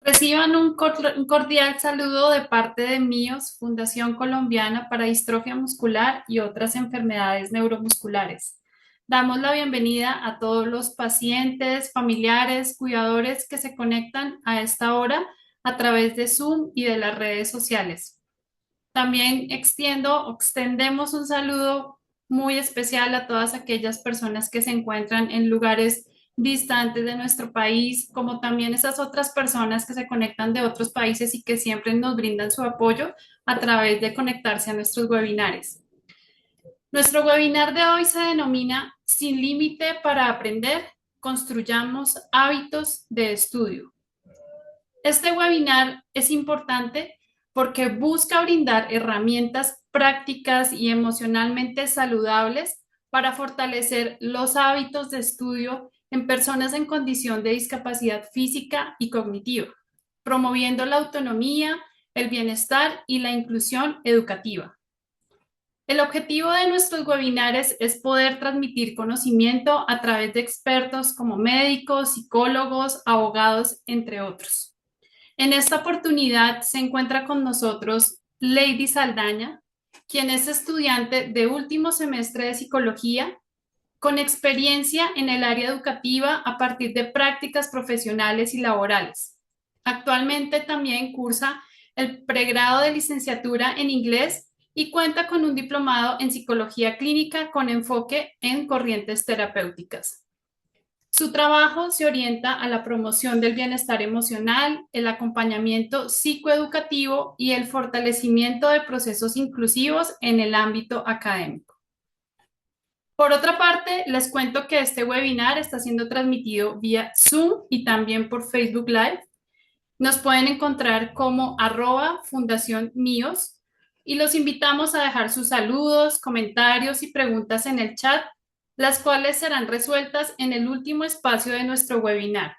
Reciban un cordial saludo de parte de MIOS, Fundación Colombiana para Distrofia Muscular y otras enfermedades neuromusculares. Damos la bienvenida a todos los pacientes, familiares, cuidadores que se conectan a esta hora a través de Zoom y de las redes sociales. También extendemos un saludo muy especial a todas aquellas personas que se encuentran en lugares distantes de nuestro país, como también esas otras personas que se conectan de otros países y que siempre nos brindan su apoyo a través de conectarse a nuestros webinares. Nuestro webinar de hoy se denomina Sin límite para aprender, construyamos hábitos de estudio. Este webinar es importante porque busca brindar herramientas prácticas y emocionalmente saludables para fortalecer los hábitos de estudio en personas en condición de discapacidad física y cognitiva, promoviendo la autonomía, el bienestar y la inclusión educativa. El objetivo de nuestros webinares es poder transmitir conocimiento a través de expertos como médicos, psicólogos, abogados, entre otros. En esta oportunidad se encuentra con nosotros Lady Saldaña, quien es estudiante de último semestre de psicología, con experiencia en el área educativa a partir de prácticas profesionales y laborales. Actualmente también cursa el pregrado de licenciatura en inglés y cuenta con un diplomado en psicología clínica con enfoque en corrientes terapéuticas. Su trabajo se orienta a la promoción del bienestar emocional, el acompañamiento psicoeducativo y el fortalecimiento de procesos inclusivos en el ámbito académico. Por otra parte, les cuento que este webinar está siendo transmitido vía Zoom y también por Facebook Live. Nos pueden encontrar como @Fundación Míos y los invitamos a dejar sus saludos, comentarios y preguntas en el chat, las cuales serán resueltas en el último espacio de nuestro webinar.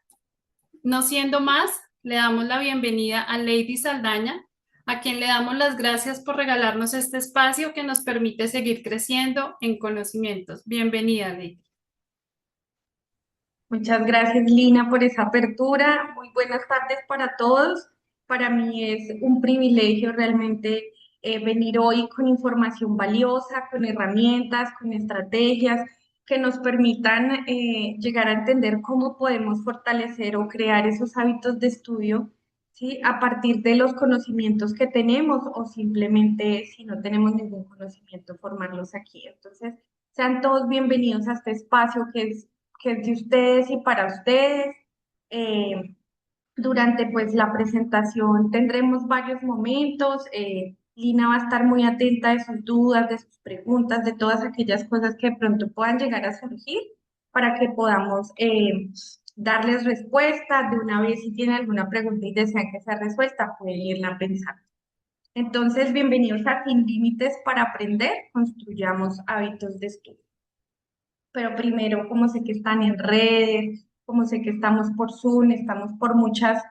No siendo más, le damos la bienvenida a Lady Saldaña, a quien le damos las gracias por regalarnos este espacio que nos permite seguir creciendo en conocimientos. Bienvenida, Lady. Muchas gracias, Lina, por esa apertura. Muy buenas tardes para todos. Para mí es un privilegio realmente venir hoy con información valiosa, con herramientas, con estrategias que nos permitan llegar a entender cómo podemos fortalecer o crear esos hábitos de estudio, ¿sí? A partir de los conocimientos que tenemos o simplemente si no tenemos ningún conocimiento, formarlos aquí. Entonces, sean todos bienvenidos a este espacio que es de ustedes y para ustedes. Eh, Durante pues la presentación tendremos varios momentos. Lina va a estar muy atenta de sus dudas, de sus preguntas, de todas aquellas cosas que de pronto puedan llegar a surgir para que podamos darles respuesta de una vez. Si tienen alguna pregunta y desean que sea resuelta, pueden irla pensando. Entonces, bienvenidos a Sin Límites para Aprender, construyamos hábitos de estudio. Pero primero, como sé que están en redes, como sé que estamos por Zoom, estamos por muchas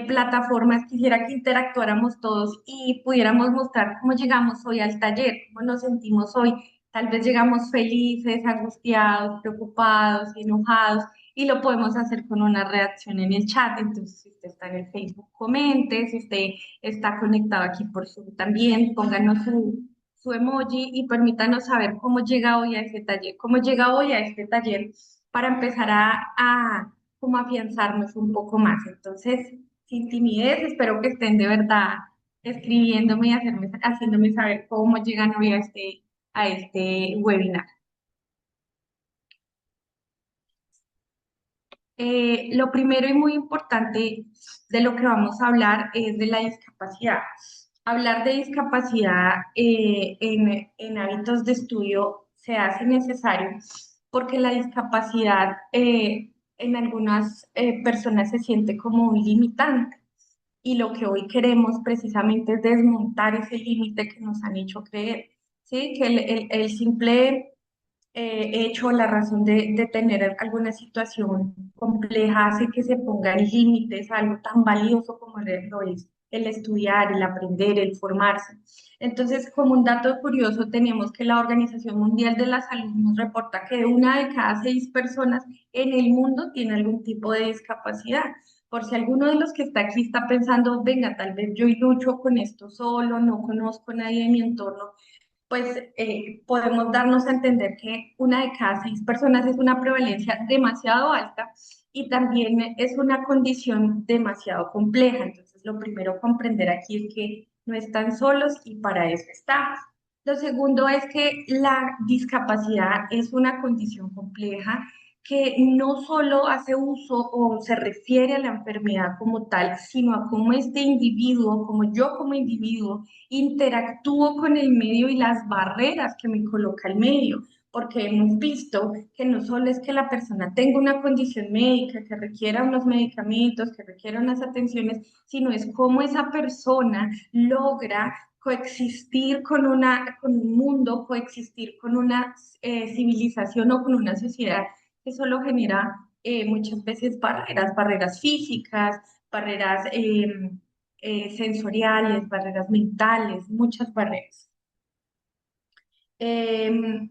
plataformas, quisiera que interactuáramos todos y pudiéramos mostrar cómo llegamos hoy al taller, cómo nos sentimos hoy. Tal vez llegamos felices, angustiados, preocupados, enojados, y lo podemos hacer con una reacción en el chat. Entonces, si usted está en el Facebook, comente; si usted está conectado aquí por Zoom también, pónganos su emoji y permítanos saber cómo llega hoy a ese taller, cómo llega hoy a este taller para empezar a como afianzarnos un poco más. Entonces, sin timidez, espero que estén de verdad escribiéndome y haciéndome saber cómo llegan hoy a este webinar. Lo primero y muy importante de lo que vamos a hablar es de la discapacidad. Hablar de discapacidad en hábitos de estudio se hace necesario porque la discapacidad en algunas personas se siente como un limitante, y lo que hoy queremos precisamente es desmontar ese límite que nos han hecho creer, ¿sí? Que el simple hecho, la razón de tener alguna situación compleja hace que se pongan límites a algo tan valioso como lo es el estudiar, el aprender, el formarse. Entonces, como un dato curioso, tenemos que la Organización Mundial de la Salud nos reporta que una de cada 6 personas en el mundo tiene algún tipo de discapacidad. Por si alguno de los que está aquí está pensando, venga, tal vez yo lucho con esto solo, no conozco a nadie en mi entorno, pues podemos darnos a entender que una de cada 6 personas es una prevalencia demasiado alta y también es una condición demasiado compleja. Entonces, lo primero a comprender aquí es que no están solos y para eso estamos. Lo segundo es que la discapacidad es una condición compleja que no solo hace uso o se refiere a la enfermedad como tal, sino a cómo este individuo, como yo como individuo, interactúo con el medio y las barreras que me coloca el medio, porque hemos visto que no solo es que la persona tenga una condición médica, que requiera unos medicamentos, que requiera unas atenciones, sino es cómo esa persona logra coexistir con un mundo, coexistir con una civilización o con una sociedad que solo genera muchas veces barreras físicas, barreras sensoriales, barreras mentales, muchas barreras. Em,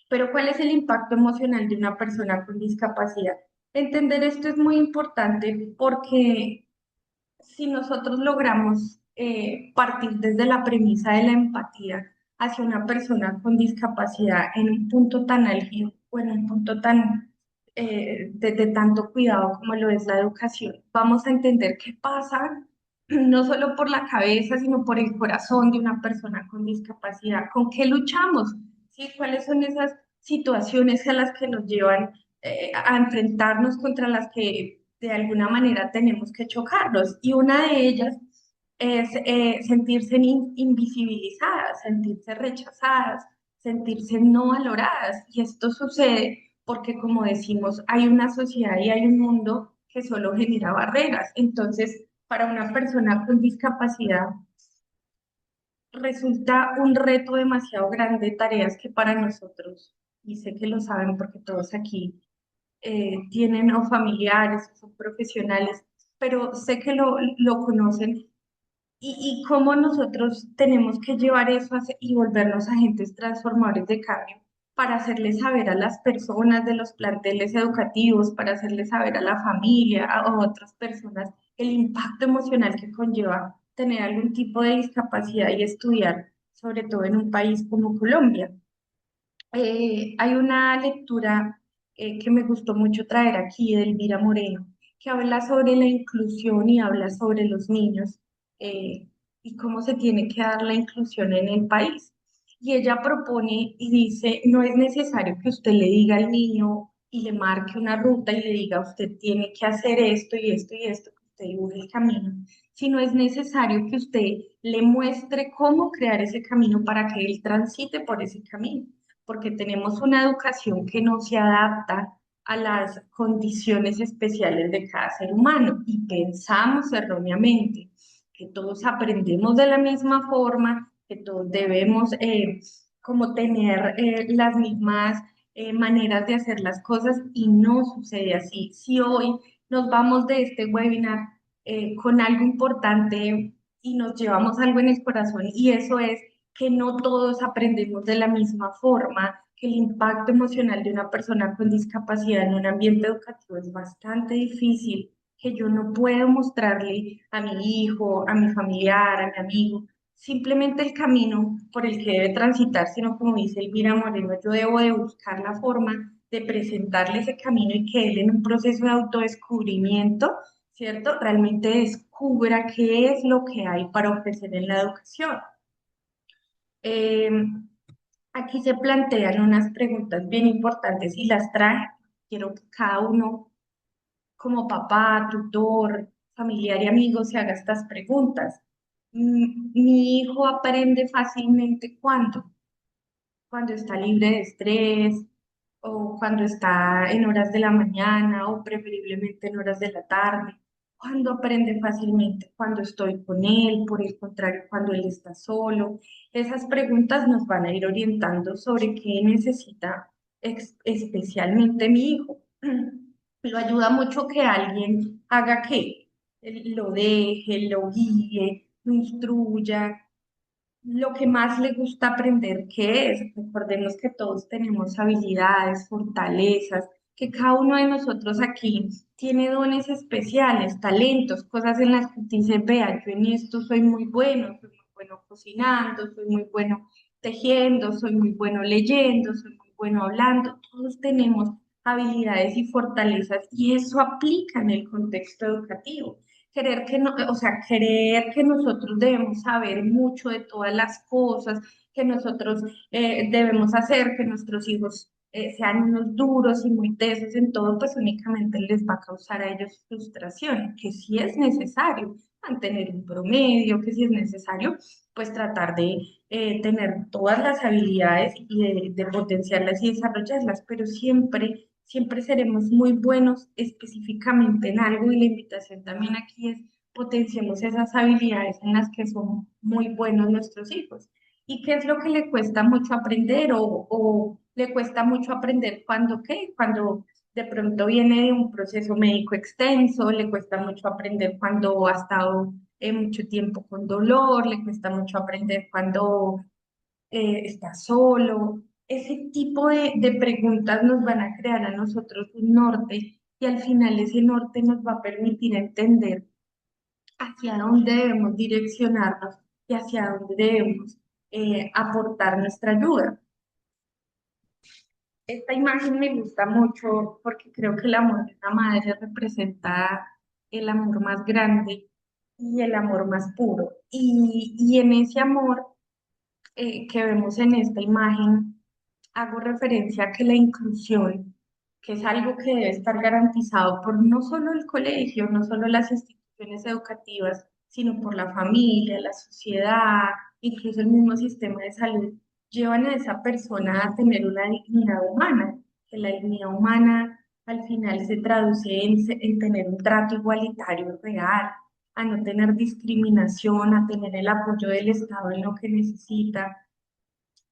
pero ¿cuál es el impacto emocional de una persona con discapacidad? Entender esto es muy importante porque si nosotros logramos partir desde la premisa de la empatía hacia una persona con discapacidad en un punto tan álgido o en un punto tan de tanto cuidado como lo es la educación, vamos a entender qué pasa no solo por la cabeza, sino por el corazón de una persona con discapacidad, con qué luchamos, ¿sí? ¿Cuáles son esas situaciones a las que nos llevan a enfrentarnos contra las que de alguna manera tenemos que chocarnos? Y una de ellas es sentirse invisibilizadas, sentirse rechazadas, sentirse no valoradas. Y esto sucede porque, como decimos, hay una sociedad y hay un mundo que solo genera barreras. Entonces, para una persona con discapacidad, resulta un reto demasiado grande, tareas que para nosotros, y sé que lo saben porque todos aquí tienen o familiares o son profesionales, pero sé que lo conocen y cómo nosotros tenemos que llevar eso y volvernos agentes transformadores de cambio para hacerles saber a las personas de los planteles educativos, para hacerles saber a la familia, a otras personas, el impacto emocional que conlleva tener algún tipo de discapacidad y estudiar, sobre todo en un país como Colombia. Hay una lectura que me gustó mucho traer aquí de Elvira Moreno, que habla sobre la inclusión y habla sobre los niños eh, y cómo se tiene que dar la inclusión en el país. Y ella propone y dice, no es necesario que usted le diga al niño y le marque una ruta y le diga, usted tiene que hacer esto y esto y esto, que usted dibuje el camino, sino es necesario que usted le muestre cómo crear ese camino para que él transite por ese camino porque tenemos una educación que no se adapta a las condiciones especiales de cada ser humano y pensamos erróneamente que todos aprendemos de la misma forma, que todos debemos como tener las mismas maneras de hacer las cosas y no sucede así. Si hoy nos vamos de este webinar con algo importante y nos llevamos algo en el corazón y eso es que no todos aprendemos de la misma forma, que el impacto emocional de una persona con discapacidad en un ambiente educativo es bastante difícil, que yo no puedo mostrarle a mi hijo, a mi familiar, a mi amigo, simplemente el camino por el que debe transitar, sino como dice Elvira Moreno, yo debo de buscar la forma de presentarle ese camino y que él en un proceso de autodescubrimiento, ¿cierto? Realmente descubra qué es lo que hay para ofrecer en la educación. Eh, Aquí se plantean unas preguntas bien importantes y las traje. Quiero que cada uno, como papá, tutor, familiar y amigo, se haga estas preguntas. Mi hijo aprende fácilmente cuando está libre de estrés o cuando está en horas de la mañana o preferiblemente en horas de la tarde. Cuando aprende fácilmente, cuando estoy con él, por el contrario, cuando él está solo. Esas preguntas nos van a ir orientando sobre qué necesita especialmente mi hijo. Lo ayuda mucho que alguien haga qué, lo deje, lo guíe, lo instruya, lo que más le gusta aprender, ¿qué es? Recordemos que todos tenemos habilidades, fortalezas que cada uno de nosotros aquí tiene dones especiales, talentos, cosas en las que dice, vea, yo en esto soy muy bueno cocinando, soy muy bueno tejiendo, soy muy bueno leyendo, soy muy bueno hablando. Todos tenemos habilidades y fortalezas y eso aplica en el contexto educativo. Querer que no, o sea, creer que nosotros debemos saber mucho de todas las cosas, que nosotros debemos hacer, que nuestros hijos sean unos duros y muy tesos en todo, pues únicamente les va a causar a ellos frustración, que si es necesario mantener un promedio, que si es necesario, pues tratar de tener todas las habilidades y de potenciarlas y desarrollarlas, pero siempre seremos muy buenos específicamente en algo y la invitación también aquí es potenciemos esas habilidades en las que son muy buenos nuestros hijos. ¿Y qué es lo que le cuesta mucho aprender o le cuesta mucho aprender cuando qué? Cuando de pronto viene de un proceso médico extenso, le cuesta mucho aprender cuando ha estado mucho tiempo con dolor, le cuesta mucho aprender cuando está solo. Ese tipo de preguntas nos van a crear a nosotros un norte y al final ese norte nos va a permitir entender hacia dónde debemos direccionarnos y hacia dónde debemos aportar nuestra ayuda. Esta imagen me gusta mucho porque creo que el amor de una madre representa el amor más grande y el amor más puro. Y en ese amor que vemos en esta imagen, hago referencia a que la inclusión, que es algo que debe estar garantizado por no solo el colegio, no solo las instituciones educativas, sino por la familia, la sociedad, incluso el mismo sistema de salud, llevan a esa persona a tener una dignidad humana, que la dignidad humana al final se traduce en tener un trato igualitario real, a no tener discriminación, a tener el apoyo del Estado en lo que necesita,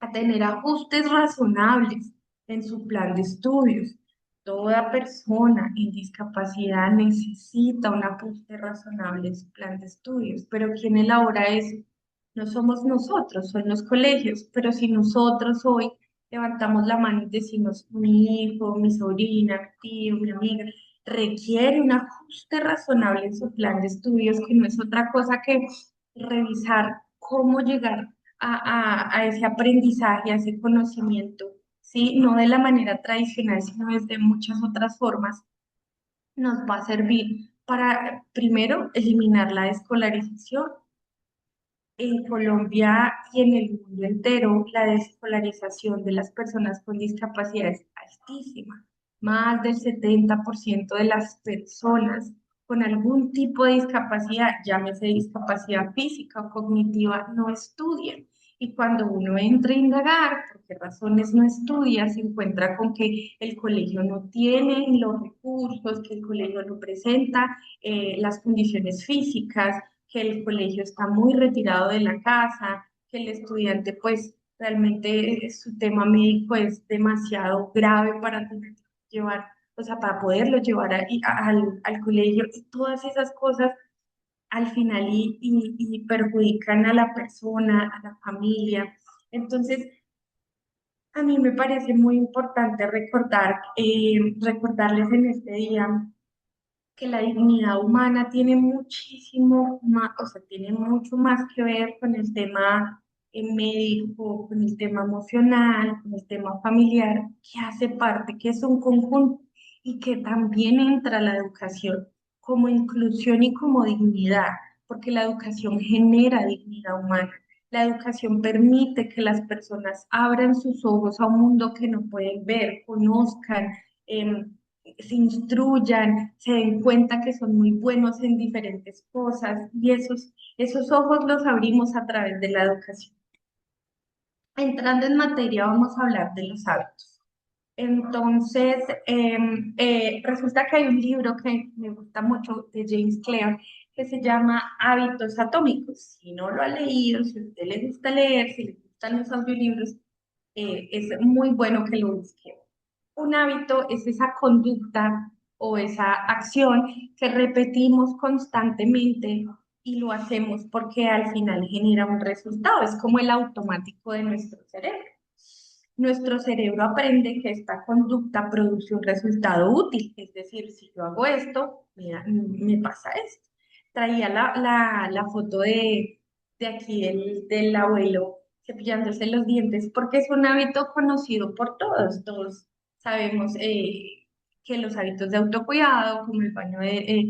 a tener ajustes razonables en su plan de estudios. Toda persona en discapacidad necesita un ajuste razonable en su plan de estudios, pero ¿quién elabora eso? No somos nosotros, son los colegios, pero si nosotros hoy levantamos la mano y decimos, mi hijo, mi sobrina, mi tío, mi amiga, requiere un ajuste razonable en su plan de estudios, que no es otra cosa que revisar cómo llegar a ese aprendizaje, a ese conocimiento, ¿sí? No de la manera tradicional, sino desde muchas otras formas, nos va a servir para, primero, eliminar la escolarización. En Colombia y en el mundo entero, la desescolarización de las personas con discapacidad es altísima. Más del 70% de las personas con algún tipo de discapacidad, llámese discapacidad física o cognitiva, no estudian. Y cuando uno entra a indagar por qué razones no estudia, se encuentra con que el colegio no tiene los recursos, que el colegio no presenta las condiciones físicas, que el colegio está muy retirado de la casa, que el estudiante pues realmente su tema médico es demasiado grave para tener que llevar, o sea, para poderlo llevar al colegio y todas esas cosas al final y perjudican a la persona, a la familia. Entonces, a mí me parece muy importante recordarles en este día que la dignidad humana tiene muchísimo más, o sea, tiene mucho más que ver con el tema médico, con el tema emocional, con el tema familiar, que hace parte, que es un conjunto y que también entra la educación como inclusión y como dignidad, porque la educación genera dignidad humana. La educación permite que las personas abran sus ojos a un mundo que no pueden ver, conozcan, se instruyan, se den cuenta que son muy buenos en diferentes cosas y esos ojos los abrimos a través de la educación. Entrando en materia, vamos a hablar de los hábitos. Entonces, resulta que hay un libro que me gusta mucho de James Clear que se llama Hábitos Atómicos. Si no lo ha leído, si a usted le gusta leer, si le gustan los audiolibros, es muy bueno que lo busque. Un hábito es esa conducta o esa acción que repetimos constantemente y lo hacemos porque al final genera un resultado. Es como el automático de nuestro cerebro. nuestro cerebro aprende que esta conducta produce un resultado útil. Es decir, si yo hago esto, me pasa esto. Traía la foto de aquí del abuelo cepillándose los dientes, porque es un hábito conocido por todos. Todos sabemos que los hábitos de autocuidado, como el baño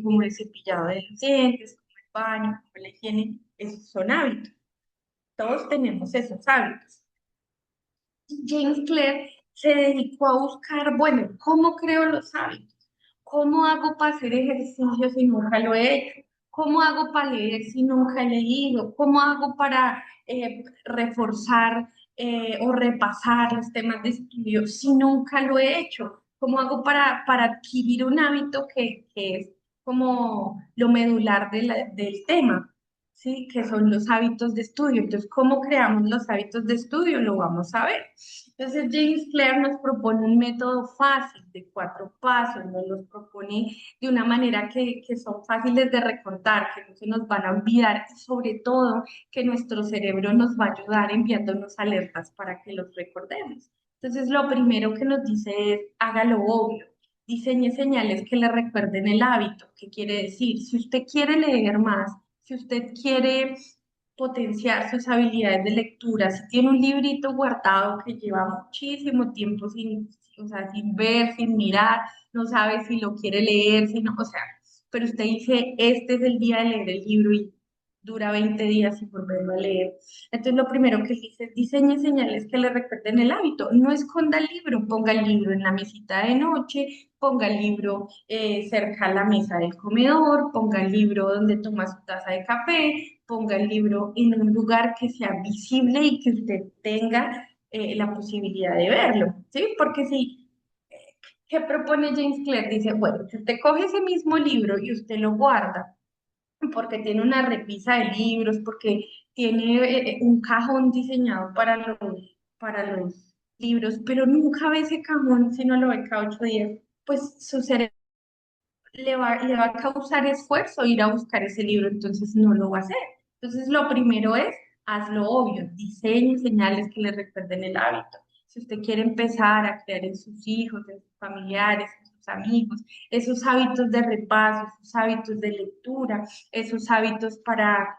como el cepillado de los dientes, como el baño, como la higiene, esos son hábitos. Todos tenemos esos hábitos. James Clear se dedicó a buscar, bueno, ¿cómo creo los hábitos? ¿Cómo hago para hacer ejercicio si nunca lo he hecho? ¿Cómo hago para leer si nunca he leído? ¿Cómo hago para reforzar o repasar los temas de estudio si nunca lo he hecho? ¿Cómo hago para adquirir un hábito que es como lo medular del tema? ¿Sí? Que son los hábitos de estudio. Entonces, ¿cómo creamos los hábitos de estudio? Lo vamos a ver. Entonces, James Clear nos propone un método fácil de 4 pasos, nos los propone de una manera que son fáciles de recordar, que no se nos van a olvidar y sobre todo que nuestro cerebro nos va a ayudar enviándonos alertas para que los recordemos. Entonces, lo primero que nos dice es, hágalo obvio. Diseñe señales que le recuerden el hábito. ¿Qué quiere decir? Si usted quiere leer más, si usted quiere potenciar sus habilidades de lectura, si tiene un librito guardado que lleva muchísimo tiempo o sea, sin ver, sin mirar, no sabe si lo quiere leer, si no, o sea, pero usted dice, este es el día de leer el libro y dura 20 días sin volverlo a leer. Entonces, lo primero que dice es diseñe señales que le recuerden el hábito. No esconda el libro, ponga el libro en la mesita de noche, ponga el libro cerca a la mesa del comedor, ponga el libro donde toma su taza de café, ponga el libro en un lugar que sea visible y que usted tenga la posibilidad de verlo, ¿sí? Porque si, ¿qué propone James Clear? Dice, bueno, si usted coge ese mismo libro y usted lo guarda, porque tiene una repisa de libros, porque tiene un cajón diseñado para los libros, pero nunca ve ese cajón si no lo ve cada 8 días, pues su cerebro le va a causar esfuerzo ir a buscar ese libro, entonces no lo va a hacer. Entonces lo primero es, hazlo obvio, diseñe señales que le recuerden el hábito. Si usted quiere empezar a crear en sus hijos, en sus familiares, en sus amigos, esos hábitos de repaso, esos hábitos de lectura, esos hábitos para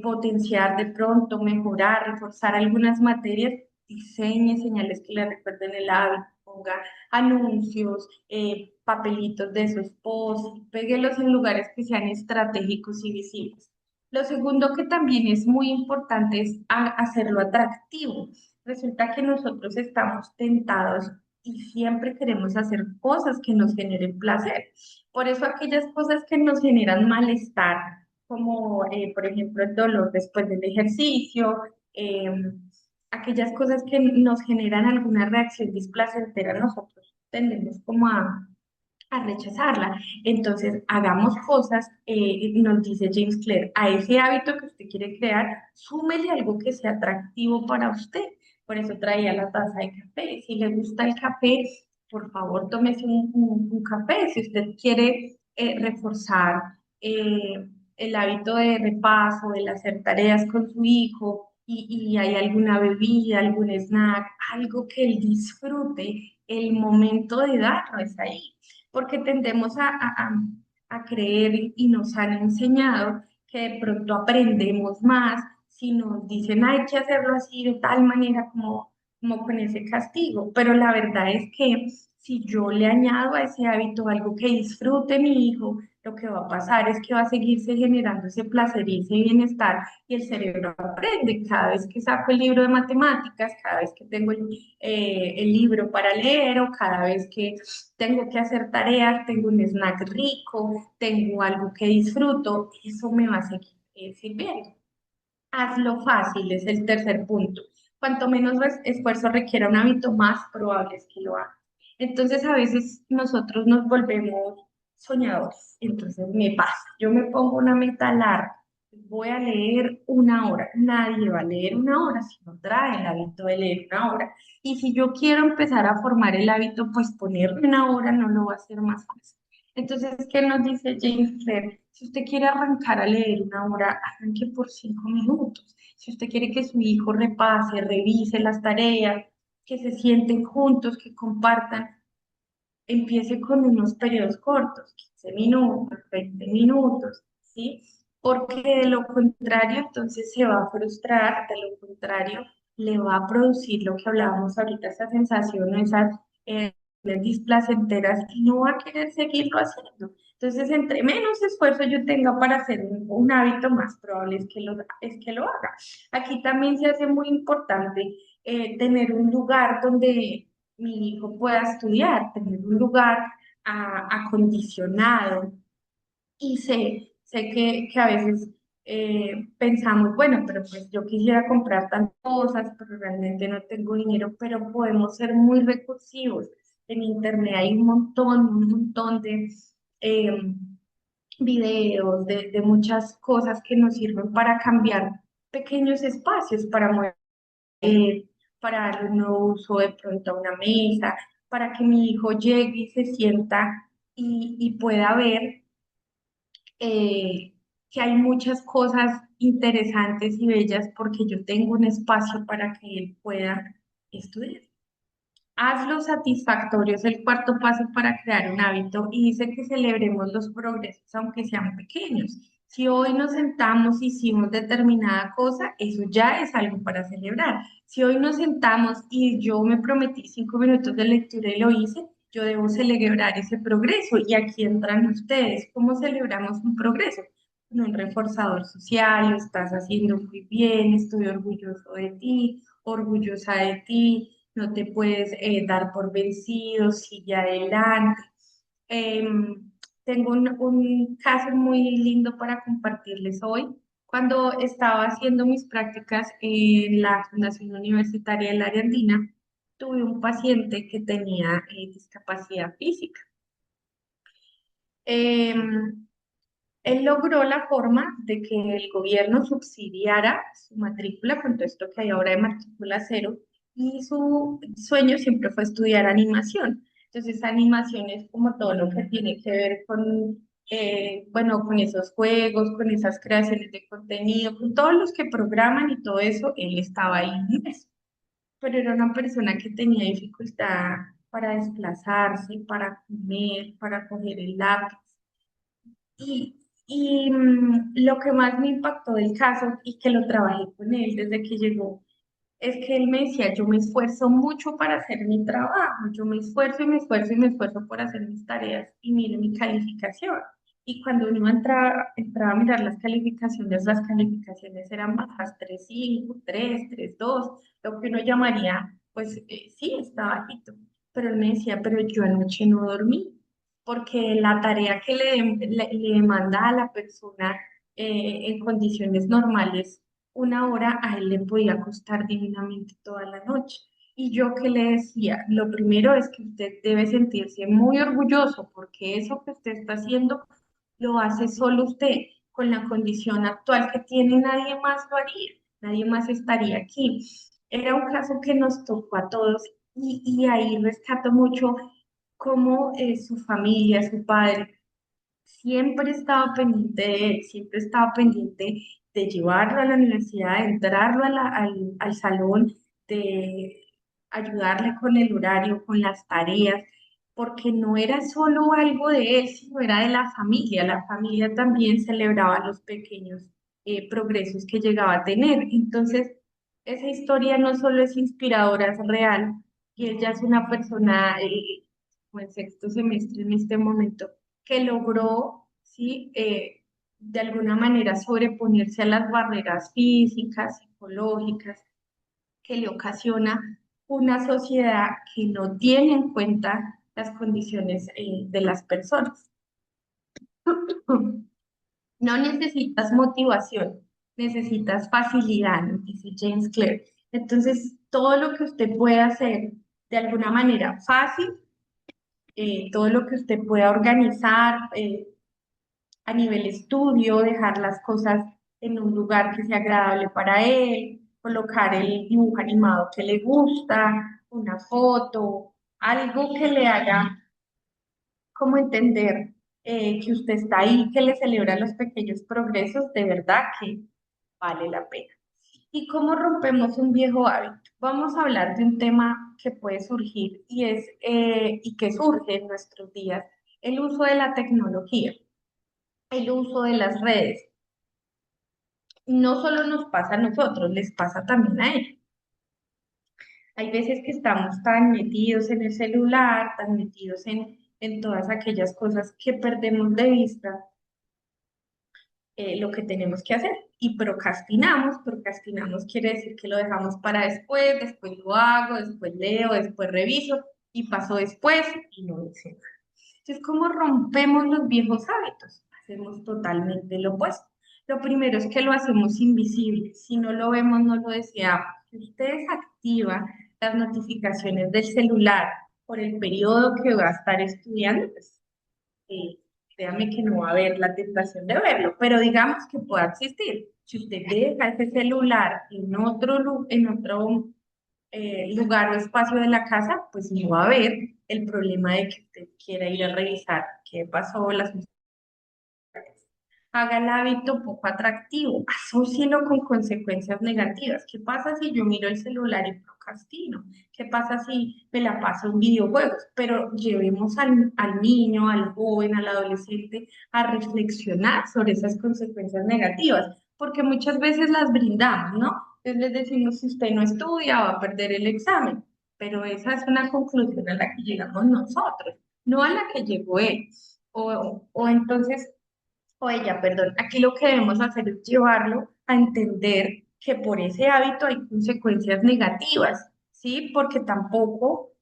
potenciar de pronto, mejorar, reforzar algunas materias, diseñe señales que le recuerden el hábito, ponga anuncios, papelitos de su esposo, péguelos en lugares que sean estratégicos y visibles. Lo segundo que también es muy importante es hacerlo atractivo. Resulta que nosotros estamos tentados y siempre queremos hacer cosas que nos generen placer. Por eso aquellas cosas que nos generan malestar, como por ejemplo el dolor después del ejercicio, aquellas cosas que nos generan alguna reacción displacentera, nosotros tendemos como a rechazarla. Entonces, hagamos cosas, nos dice James Clear, a ese hábito que usted quiere crear, súmele algo que sea atractivo para usted. Por eso traía la taza de café. Si le gusta el café, por favor, tómese un café. Si usted quiere reforzar el hábito de repaso, el hacer tareas con su hijo, y hay alguna bebida, algún snack, algo que él disfrute, el momento de darlo es ahí porque tendemos a creer y nos han enseñado que de pronto aprendemos más si nos dicen hay que hacerlo así de tal manera como con ese castigo, pero la verdad es que si yo le añado a ese hábito algo que disfrute mi hijo, lo que va a pasar es que va a seguirse generando ese placer y ese bienestar y el cerebro aprende. Cada vez que saco el libro de matemáticas, cada vez que tengo el libro para leer o cada vez que tengo que hacer tareas, tengo un snack rico, tengo algo que disfruto, eso me va a seguir sirviendo. Hazlo fácil, es el tercer punto. Cuanto menos esfuerzo requiera un hábito, más probable es que lo haga. Entonces, a veces nosotros nos volvemos soñadores. Entonces, me pasa, yo me pongo una meta larga. Voy a leer 1 hora. Nadie va a leer 1 hora si no trae el hábito de leer 1 hora. Y si yo quiero empezar a formar el hábito, pues ponerme 1 hora no lo va a hacer más fácil. Entonces, ¿qué nos dice James Clear? Si usted quiere arrancar a leer 1 hora, arranque por 5 minutos. Si usted quiere que su hijo repase, revise las tareas, que se sienten juntos, que compartan. Empiece con unos periodos cortos, 15 minutos, 20 minutos, ¿sí? Porque de lo contrario, entonces se va a frustrar, de lo contrario, le va a producir lo que hablábamos ahorita, esa sensación, esas displacenteras, y no va a querer seguirlo haciendo. Entonces, entre menos esfuerzo yo tenga para hacer un hábito, más probable es que lo haga. Aquí también se hace muy importante tener un lugar donde mi hijo pueda estudiar, tener un lugar acondicionado. Y sé que a veces pensamos, bueno, pero pues yo quisiera comprar tantas cosas, pero realmente no tengo dinero, pero podemos ser muy recursivos. En internet hay un montón de eh, videos, de muchas cosas que nos sirven para cambiar pequeños espacios, para mover para darle un nuevo uso de pronto a una mesa, para que mi hijo llegue y se sienta y pueda ver que hay muchas cosas interesantes y bellas porque yo tengo un espacio para que él pueda estudiar. Hazlo satisfactorio es el cuarto paso para crear un hábito y dice que celebremos los progresos, aunque sean pequeños. Si hoy nos sentamos y hicimos determinada cosa, eso ya es algo para celebrar. Si hoy nos sentamos y yo me prometí 5 minutos de lectura y lo hice, yo debo celebrar ese progreso. Y aquí entran ustedes. ¿Cómo celebramos un progreso? Con un reforzador social, lo estás haciendo muy bien, estoy orgulloso de ti, orgullosa de ti, no te puedes dar por vencido, sigue adelante. Em, Tengo un caso muy lindo para compartirles hoy. Cuando estaba haciendo mis prácticas en la Fundación Universitaria del Área Andina, tuve un paciente que tenía discapacidad física. Em, Él logró la forma de que el gobierno subsidiara su matrícula, con todo esto que hay ahora de matrícula cero, y su sueño siempre fue estudiar animación. Entonces, animación es como todo lo que tiene que ver con, bueno, con esos juegos, con esas creaciones de contenido, con todos los que programan y todo eso, él estaba ahí en eso. Pero era una persona que tenía dificultad para desplazarse, para comer, para coger el lápiz. Lo que más me impactó del caso y que lo trabajé con él desde que llegó es que él me decía, yo me esfuerzo mucho para hacer mi trabajo, yo me esfuerzo y me esfuerzo y me esfuerzo por hacer mis tareas y mire mi calificación. Y cuando uno entraba a mirar las calificaciones eran bajas, 3.5, 3.2, lo que uno llamaría, pues sí, está bajito. Pero él me decía, pero yo anoche no dormí, porque la tarea que le demanda a la persona en condiciones normales, una hora a él le podía costar divinamente toda la noche. Y yo que le decía, lo primero es que usted debe sentirse muy orgulloso porque eso que usted está haciendo lo hace solo usted. Con la condición actual que tiene, nadie más lo haría, nadie más estaría aquí. Era un caso que nos tocó a todos y ahí rescato mucho cómo su familia, su padre, siempre estaba pendiente de él, siempre estaba pendiente de llevarlo a la universidad, de entrarlo al salón, de ayudarle con el horario, con las tareas, porque no era solo algo de él, sino era de la familia. La familia también celebraba los pequeños progresos que llegaba a tener. Entonces, esa historia no solo es inspiradora, es real, y ella es una persona, como en sexto semestre en este momento que logró, ¿sí? De alguna manera sobreponerse a las barreras físicas, psicológicas, que le ocasiona una sociedad que no tiene en cuenta las condiciones de las personas. No necesitas motivación, necesitas facilidad, nos dice James Clear. Entonces, todo lo que usted puede hacer de alguna manera fácil, todo lo que usted pueda organizar, a nivel estudio, dejar las cosas en un lugar que sea agradable para él, colocar el dibujo animado que le gusta, una foto, algo que le haga como entender que usted está ahí, que le celebra los pequeños progresos, de verdad que vale la pena. ¿Y cómo rompemos un viejo hábito? Vamos a hablar de un tema que puede surgir y que surge en nuestros días, el uso de la tecnología, el uso de las redes. No solo nos pasa a nosotros, les pasa también a ellos. Hay veces que estamos tan metidos en el celular, tan metidos en todas aquellas cosas que perdemos de vista lo que tenemos que hacer y procrastinamos. Procrastinamos quiere decir que lo dejamos para después, después lo hago, después leo, después reviso y pasó después y no hice nada. Entonces, ¿cómo rompemos los viejos hábitos? Hacemos totalmente lo opuesto. Lo primero es que lo hacemos invisible. Si no lo vemos, no lo deseamos. Si usted desactiva las notificaciones del celular por el periodo que va a estar estudiando, pues eh, créame que no va a haber la tentación de verlo, pero digamos que pueda existir. Si usted deja ese celular en otro lugar o espacio de la casa, pues no va a haber el problema de que usted quiera ir a revisar qué pasó, las haga el hábito poco atractivo, asócielo con consecuencias negativas. ¿Qué pasa si yo miro el celular y procrastino? ¿Qué pasa si me la paso en videojuegos? Pero llevemos al niño, al joven, al adolescente a reflexionar sobre esas consecuencias negativas, porque muchas veces las brindamos, ¿no? Entonces les decimos, si usted no estudia, va a perder el examen, pero esa es una conclusión a la que llegamos nosotros, no a la que llegó él. O entonces o ella, perdón. Aquí lo que debemos hacer es llevarlo a entender que por ese hábito hay consecuencias negativas, ¿sí? Porque tampoco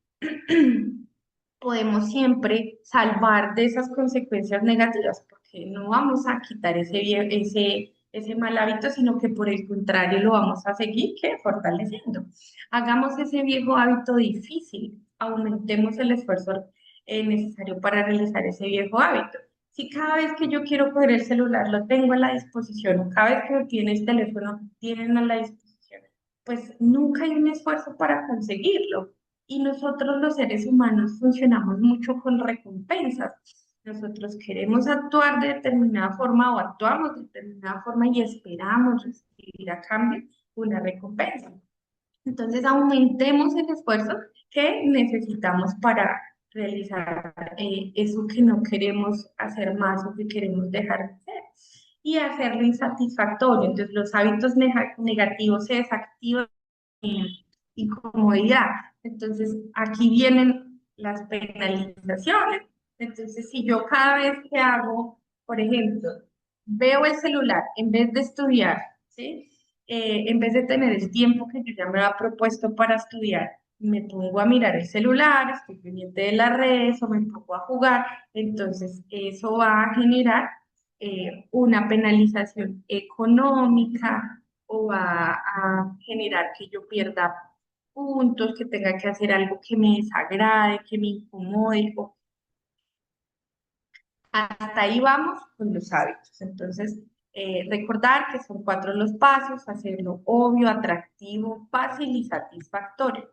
podemos siempre salvar de esas consecuencias negativas, porque no vamos a quitar ese mal hábito, sino que por el contrario lo vamos a seguir ¿qué? Fortaleciendo. Hagamos ese viejo hábito difícil, aumentemos el esfuerzo necesario para realizar ese viejo hábito. Si cada vez que yo quiero coger el celular lo tengo a la disposición, o cada vez que me tienes teléfono tienen a la disposición, pues nunca hay un esfuerzo para conseguirlo. Y nosotros los seres humanos funcionamos mucho con recompensas. Nosotros queremos actuar de determinada forma o actuamos de determinada forma y esperamos recibir a cambio una recompensa. Entonces, aumentemos el esfuerzo que necesitamos para realizar eso que no queremos hacer más o que queremos dejar de hacer y hacerlo insatisfactorio. Entonces, los hábitos negativos se desactivan incomodidad. Entonces, aquí vienen las penalizaciones. Entonces, si yo cada vez que hago, por ejemplo, veo el celular en vez de estudiar, ¿sí? En vez de tener el tiempo que yo ya me había propuesto para estudiar, me pongo a mirar el celular, estoy pendiente de las redes o me pongo a jugar, entonces eso va a generar una penalización económica o va a generar que yo pierda puntos, que tenga que hacer algo que me desagrade, que me incomode. Hasta ahí vamos con los hábitos. Entonces, recordar que son cuatro los pasos, hacerlo obvio, atractivo, fácil y satisfactorio.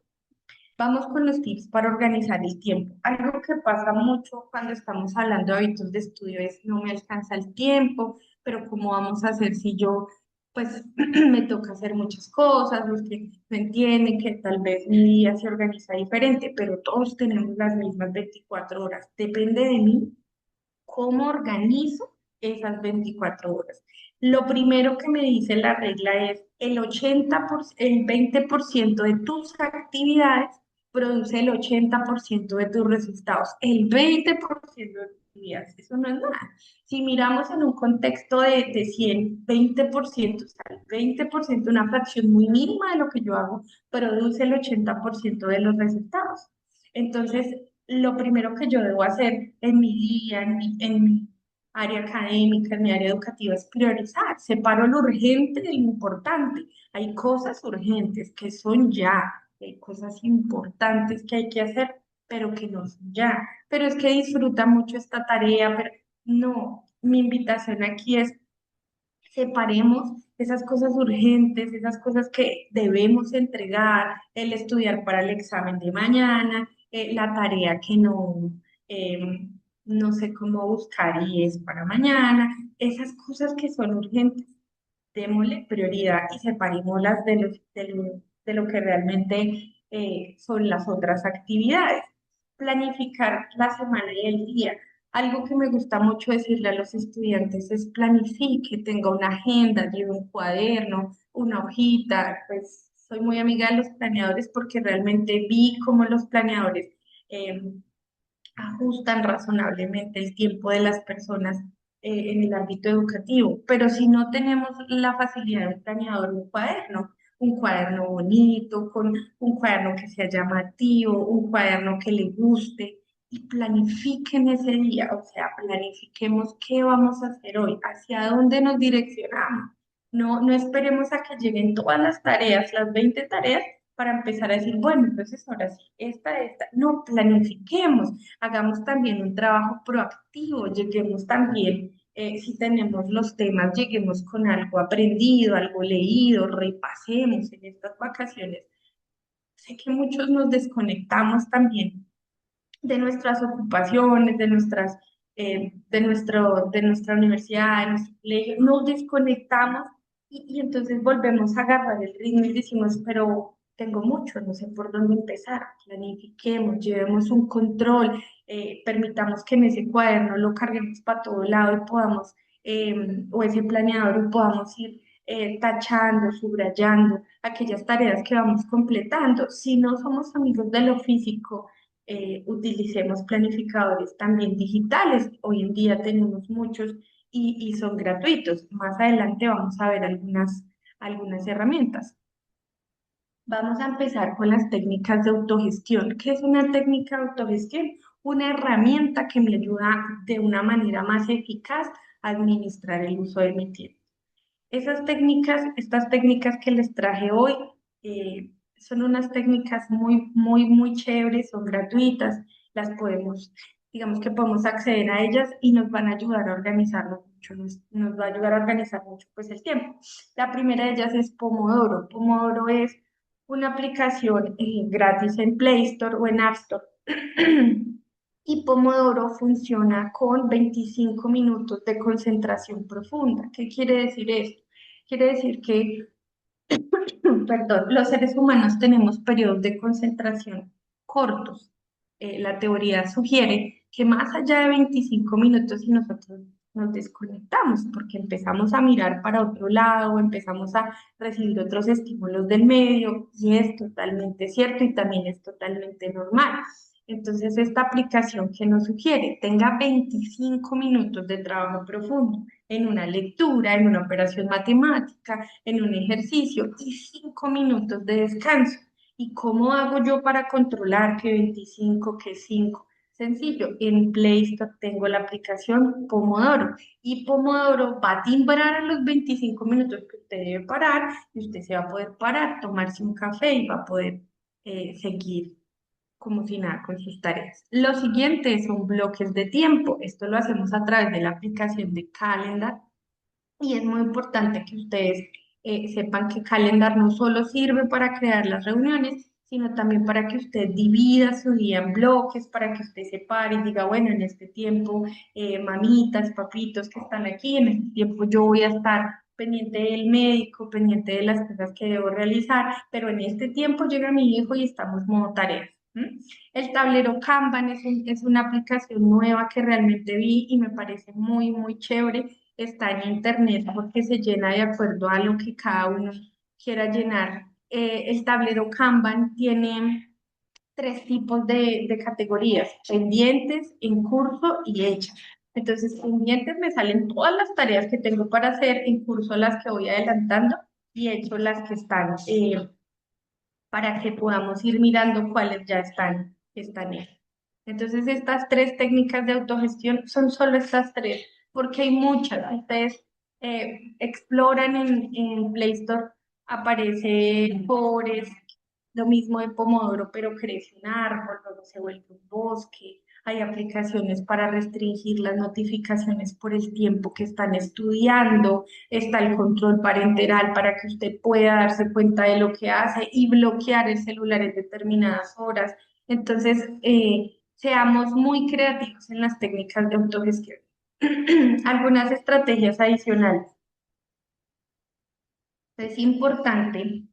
Vamos con los tips para organizar el tiempo. Algo que pasa mucho cuando estamos hablando de hábitos de estudio es no me alcanza el tiempo, pero ¿cómo vamos a hacer si yo, pues, me toca hacer muchas cosas? Los que no entienden que tal vez mi día se organiza diferente, pero todos tenemos las mismas 24 horas. Depende de mí cómo organizo esas 24 horas. Lo primero que me dice la regla es el 20% de tus actividades produce el 80% de tus resultados. El 20% de tus actividades, eso no es nada. Si miramos en un contexto de 100, 20%, o sea, el 20%, una fracción muy mínima de lo que yo hago, produce el 80% de los resultados. Entonces, lo primero que yo debo hacer en mi día, en mi área académica, en mi área educativa, es priorizar. Separo lo urgente de lo importante. Hay cosas urgentes que son ya, hay cosas importantes que hay que hacer, pero que no son ya. Pero es que disfruta mucho esta tarea, pero no, mi invitación aquí es separemos esas cosas urgentes, esas cosas que debemos entregar, el estudiar para el examen de mañana, la tarea que eh, no sé cómo buscar y es para mañana, esas cosas que son urgentes. démosle prioridad y separémoslas de lo que realmente son las otras actividades. Planificar la semana y el día. Algo que me gusta mucho decirle a los estudiantes es planifique, tenga una agenda, lleve un cuaderno, una hojita. Pues soy muy amiga de los planeadores porque realmente vi cómo los planeadores eh, ajustan razonablemente el tiempo de las personas en el ámbito educativo. Pero si no tenemos la facilidad de un planeador, un cuaderno bonito, con un cuaderno que sea llamativo, un cuaderno que le guste, y planifiquen ese día, o sea, planifiquemos qué vamos a hacer hoy, hacia dónde nos direccionamos. No esperemos a que lleguen todas las tareas, las 20 tareas, para empezar a decir, bueno, entonces ahora sí, esta. No, planifiquemos, hagamos también un trabajo proactivo, lleguemos también, si tenemos los temas, lleguemos con algo aprendido, algo leído, repasemos en estas vacaciones. Sé que muchos nos desconectamos también de nuestras ocupaciones, de nuestra universidad, de nuestro colegio, nos desconectamos y entonces volvemos a agarrar el ritmo y decimos, pero tengo mucho, no sé por dónde empezar, planifiquemos, llevemos un control, permitamos que en ese cuaderno lo carguemos para todo lado y podamos, o ese planeador, y podamos ir tachando, subrayando aquellas tareas que vamos completando. Si no somos amigos de lo físico, utilicemos planificadores también digitales. Hoy en día tenemos muchos y son gratuitos. Más adelante vamos a ver algunas herramientas. Vamos a empezar con las técnicas de autogestión. ¿Qué es una técnica de autogestión? Una herramienta que me ayuda de una manera más eficaz a administrar el uso de mi tiempo. Estas técnicas que les traje hoy, son unas técnicas muy chéveres, son gratuitas, digamos que podemos acceder a ellas y nos van a ayudar a organizarnos mucho, nos va a ayudar a organizar mucho pues el tiempo. La primera de ellas es Pomodoro. Pomodoro es una aplicación gratis en Play Store o en App Store. Y Pomodoro funciona con 25 minutos de concentración profunda. ¿Qué quiere decir esto? Quiere decir que, perdón, los seres humanos tenemos periodos de concentración cortos. La teoría sugiere que más allá de 25 minutos y nosotros nos desconectamos porque empezamos a mirar para otro lado, empezamos a recibir otros estímulos del medio y es totalmente cierto y también es totalmente normal. Entonces, esta aplicación que nos sugiere tenga 25 minutos de trabajo profundo en una lectura, en una operación matemática, en un ejercicio y 5 minutos de descanso. ¿Y cómo hago yo para controlar que 25, que 5? Sencillo, en Play Store tengo la aplicación Pomodoro y Pomodoro va a timbrar a los 25 minutos que usted debe parar y usted se va a poder parar, tomarse un café y va a poder seguir como si nada con sus tareas. Lo siguiente son bloques de tiempo. Esto lo hacemos a través de la aplicación de Calendar y es muy importante que ustedes sepan que Calendar no solo sirve para crear las reuniones, sino también para que usted divida su día en bloques, para que usted separe y diga, bueno, en este tiempo, mamitas, papitos que están aquí, en este tiempo yo voy a estar pendiente del médico, pendiente de las cosas que debo realizar, pero en este tiempo llega mi hijo y estamos modo tareas. ¿M? El tablero Kanban es una aplicación nueva que realmente vi y me parece muy chévere. Está en internet porque se llena de acuerdo a lo que cada uno quiera llenar. El tablero Kanban tiene tres tipos de categorías: pendientes, en curso y hechas. Entonces, pendientes me salen todas las tareas que tengo para hacer, en curso las que voy adelantando y hecho las que están, para que podamos ir mirando cuáles ya están hechas. Entonces, estas tres técnicas de autogestión son solo estas tres, porque hay muchas. Ustedes exploran en Play Store, aparece Forest, lo mismo de Pomodoro, pero crece un árbol, luego se vuelve un bosque. Hay aplicaciones para restringir las notificaciones por el tiempo que están estudiando. Está el control parental para que usted pueda darse cuenta de lo que hace y bloquear el celular en determinadas horas. Entonces, seamos muy creativos en las técnicas de autogestión. Algunas estrategias adicionales. Es importante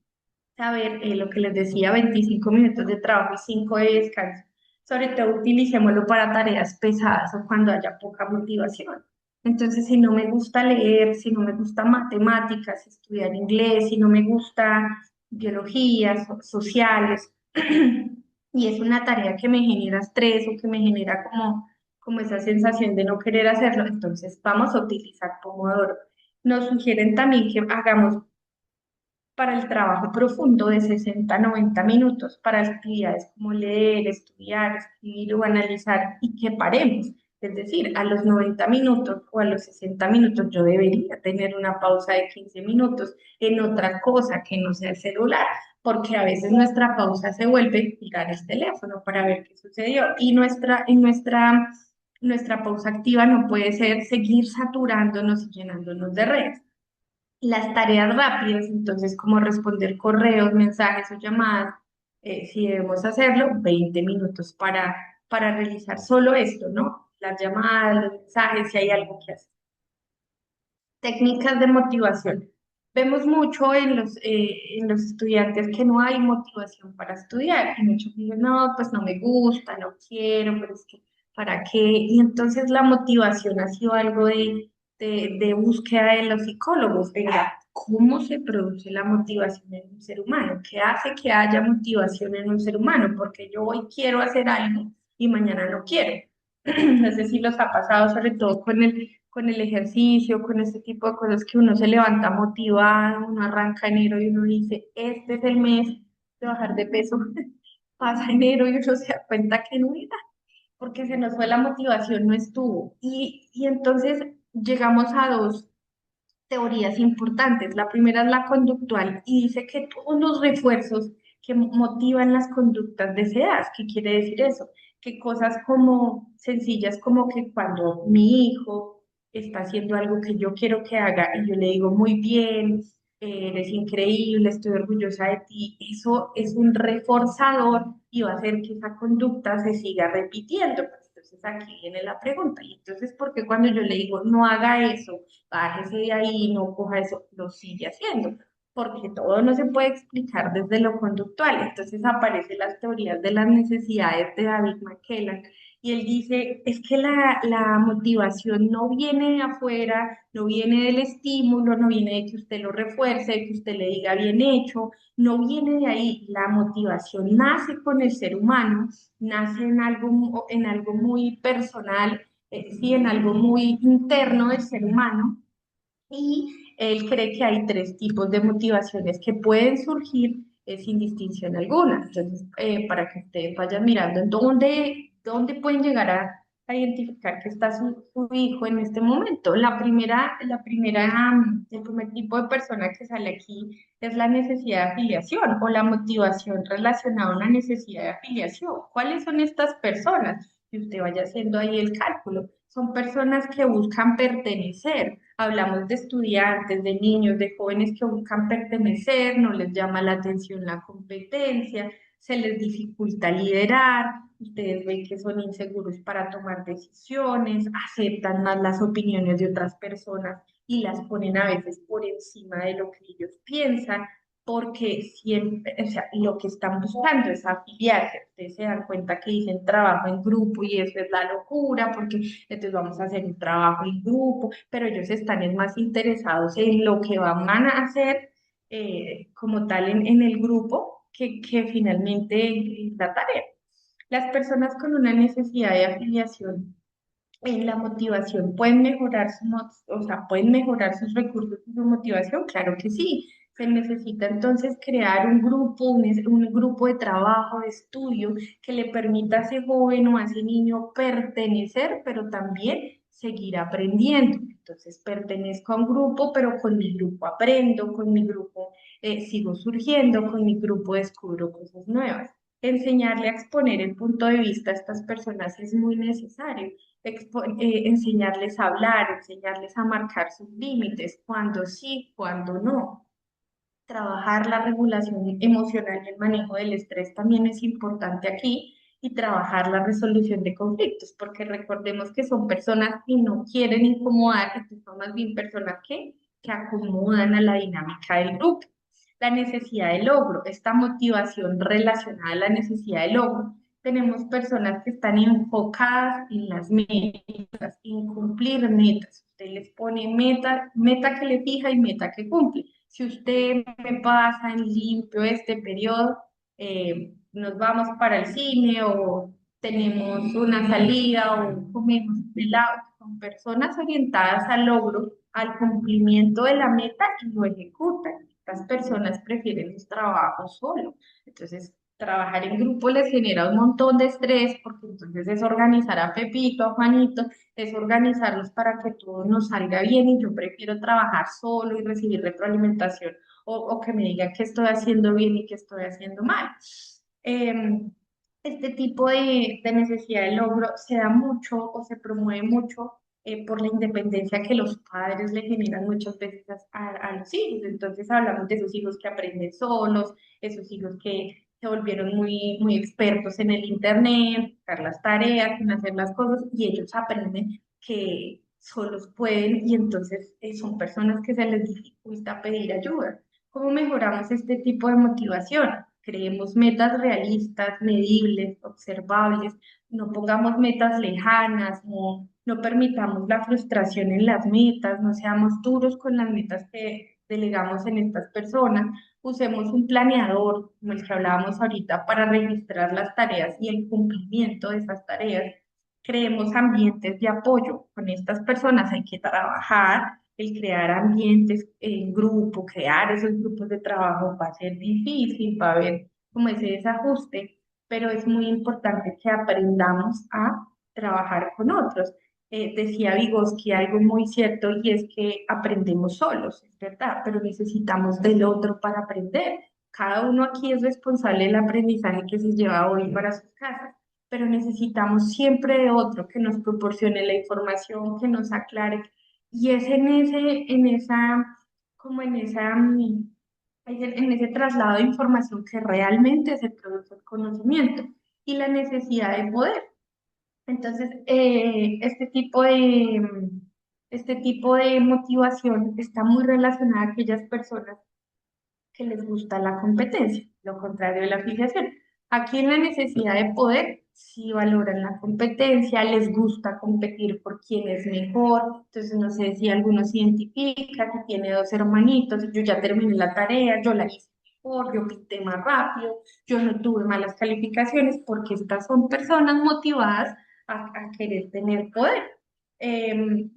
saber lo que les decía, 25 minutos de trabajo y 5 de descanso. Sobre todo utilicémoslo para tareas pesadas o cuando haya poca motivación. Entonces, si no me gusta leer, si no me gusta matemáticas, estudiar inglés, si no me gusta biología, sociales, y es una tarea que me genera estrés o que me genera como esa sensación de no querer hacerlo, entonces vamos a utilizar Pomodoro. Nos sugieren también que hagamos para el trabajo profundo de 60 a 90 minutos, para actividades como leer, estudiar, escribir o analizar y que paremos. Es decir, a los 90 minutos o a los 60 minutos yo debería tener una pausa de 15 minutos en otra cosa que no sea el celular, porque a veces nuestra pausa se vuelve mirar el teléfono para ver qué sucedió y nuestra pausa activa no puede ser seguir saturándonos y llenándonos de redes. Las tareas rápidas, entonces como responder correos, mensajes o llamadas, si debemos hacerlo, 20 minutos para realizar solo esto, ¿no? Las llamadas, los mensajes, si hay algo que hacer. Técnicas de motivación. Vemos mucho en los estudiantes que no hay motivación para estudiar y muchos dicen, no, pues no me gusta, no quiero, pero es que, ¿para qué? Y entonces la motivación ha sido algo de búsqueda de los psicólogos. Venga, ¿cómo se produce la motivación en un ser humano? ¿Qué hace que haya motivación en un ser humano? Porque yo hoy quiero hacer algo y mañana no quiero. No sé si los ha pasado, sobre todo con el ejercicio, con este tipo de cosas que uno se levanta motivado, uno arranca enero y uno dice, este es el mes de bajar de peso. Pasa enero y uno se da cuenta que no era, porque se nos fue la motivación, no estuvo. Y entonces llegamos a dos teorías importantes. La primera es la conductual y dice que todos los refuerzos que motivan las conductas deseadas. ¿Qué quiere decir eso? Que cosas como sencillas como que cuando mi hijo está haciendo algo que yo quiero que haga y yo le digo muy bien, eres increíble, estoy orgullosa de ti, eso es un reforzador y va a hacer que esa conducta se siga repitiendo. Pues, entonces aquí viene la pregunta, y entonces, ¿por qué cuando yo le digo no haga eso, bájese de ahí, no coja eso, lo sigue haciendo? Porque todo no se puede explicar desde lo conductual. Entonces aparecen las teorías de las necesidades de David McKellar. Y él dice, es que la motivación no viene de afuera, no viene del estímulo, no viene de que usted lo refuerce, de que usted le diga bien hecho, no viene de ahí. La motivación nace con el ser humano, nace en algo muy personal, sí, en algo muy interno del ser humano y él cree que hay tres tipos de motivaciones que pueden surgir sin distinción alguna. Entonces, para que ustedes vayan mirando en dónde pueden llegar a identificar que está su hijo en este momento. El primer tipo de persona que sale aquí es la necesidad de afiliación o la motivación relacionada a una necesidad de afiliación. ¿Cuáles son estas personas? Que usted vaya haciendo ahí el cálculo. Son personas que buscan pertenecer. Hablamos de estudiantes, de niños, de jóvenes que buscan pertenecer, no les llama la atención la competencia, se les dificulta liderar, ustedes ven que son inseguros para tomar decisiones, aceptan más las opiniones de otras personas y las ponen a veces por encima de lo que ellos piensan, porque siempre, o sea, lo que están buscando es afiliarse. Ustedes se dan cuenta que dicen trabajo en grupo y eso es la locura, porque entonces vamos a hacer un trabajo en grupo, pero ellos están es más interesados en lo que van a hacer como tal en el grupo que finalmente en la tarea. Las personas con una necesidad de afiliación en la motivación pueden mejorar o sea, pueden mejorar sus recursos y su motivación, claro que sí. Se necesita entonces crear un grupo, un grupo de trabajo, de estudio que le permita a ese joven o a ese niño pertenecer, pero también seguir aprendiendo. Entonces pertenezco a un grupo, pero con mi grupo aprendo, con mi grupo sigo surgiendo, con mi grupo descubro cosas nuevas. Enseñarle a exponer el punto de vista a estas personas es muy necesario enseñarles a hablar, enseñarles a marcar sus límites, cuando sí, cuando no. Trabajar la regulación emocional y el manejo del estrés también es importante aquí y trabajar la resolución de conflictos, porque recordemos que son personas que no quieren incomodar, que son más bien personas que que acomodan a la dinámica del grupo. La necesidad de logro, esta motivación relacionada a la necesidad de logro. Tenemos personas que están enfocadas en las metas, en cumplir metas. Usted les pone meta, meta que le fija y meta que cumple. Si usted me pasa en limpio este periodo, nos vamos para el cine o tenemos una salida o comemos helado, son personas orientadas al logro, al cumplimiento de la meta y lo ejecutan. Estas personas prefieren los trabajos solos. Entonces, trabajar en grupo les genera un montón de estrés porque entonces es organizar a Pepito, a Juanito, es organizarlos para que todo nos salga bien y yo prefiero trabajar solo y recibir retroalimentación o que me digan que estoy haciendo bien y que estoy haciendo mal. Este tipo de necesidad de logro se da mucho o se promueve mucho por la independencia que los padres le generan muchas veces a los hijos. Entonces hablamos de esos hijos que aprenden solos, esos hijos que se volvieron muy expertos en el internet, en buscar las tareas, en hacer las cosas, y ellos aprenden que solos pueden y entonces son personas que se les dificulta pedir ayuda. ¿Cómo mejoramos este tipo de motivación? Creemos metas realistas, medibles, observables, no pongamos metas lejanas, no permitamos la frustración en las metas, no seamos duros con las metas que delegamos en estas personas, usemos un planeador, como el que hablábamos ahorita, para registrar las tareas y el cumplimiento de esas tareas. Creemos ambientes de apoyo. Con estas personas hay que trabajar, el crear ambientes en grupo, crear esos grupos de trabajo va a ser difícil, va a haber como ese desajuste, pero es muy importante que aprendamos a trabajar con otros. Decía Vygotsky algo muy cierto y es que aprendemos solos, es verdad, pero necesitamos del otro para aprender. Cada uno aquí es responsable del aprendizaje que se lleva hoy para sus casas, pero necesitamos siempre de otro que nos proporcione la información, que nos aclare. Y es en esa, como en ese traslado de información que realmente se produce el conocimiento y la necesidad de poder. Entonces, este tipo de motivación está muy relacionada a aquellas personas que les gusta la competencia, lo contrario de la afiliación. Aquí en la necesidad de poder, si valoran la competencia, les gusta competir por quién es mejor. Entonces, no sé si alguno se identifica que tiene dos hermanitos, yo ya terminé la tarea, yo la hice mejor, yo pinté más rápido, yo no tuve malas calificaciones, porque estas son personas motivadas a querer tener poder. Em,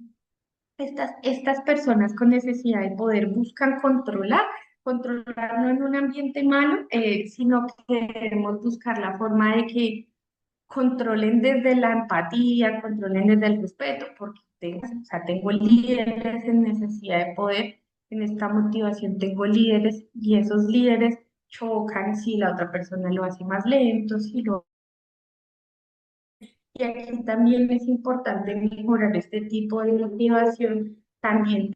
estas personas con necesidad de poder buscan controlar no en un ambiente malo, sino que queremos buscar la forma de que controlen desde la empatía, controlen desde el respeto, porque o sea, tengo líderes en necesidad de poder, en esta motivación tengo líderes y esos líderes chocan si la otra persona lo hace más lento, si lo... Y aquí también es importante mejorar este tipo de motivación, también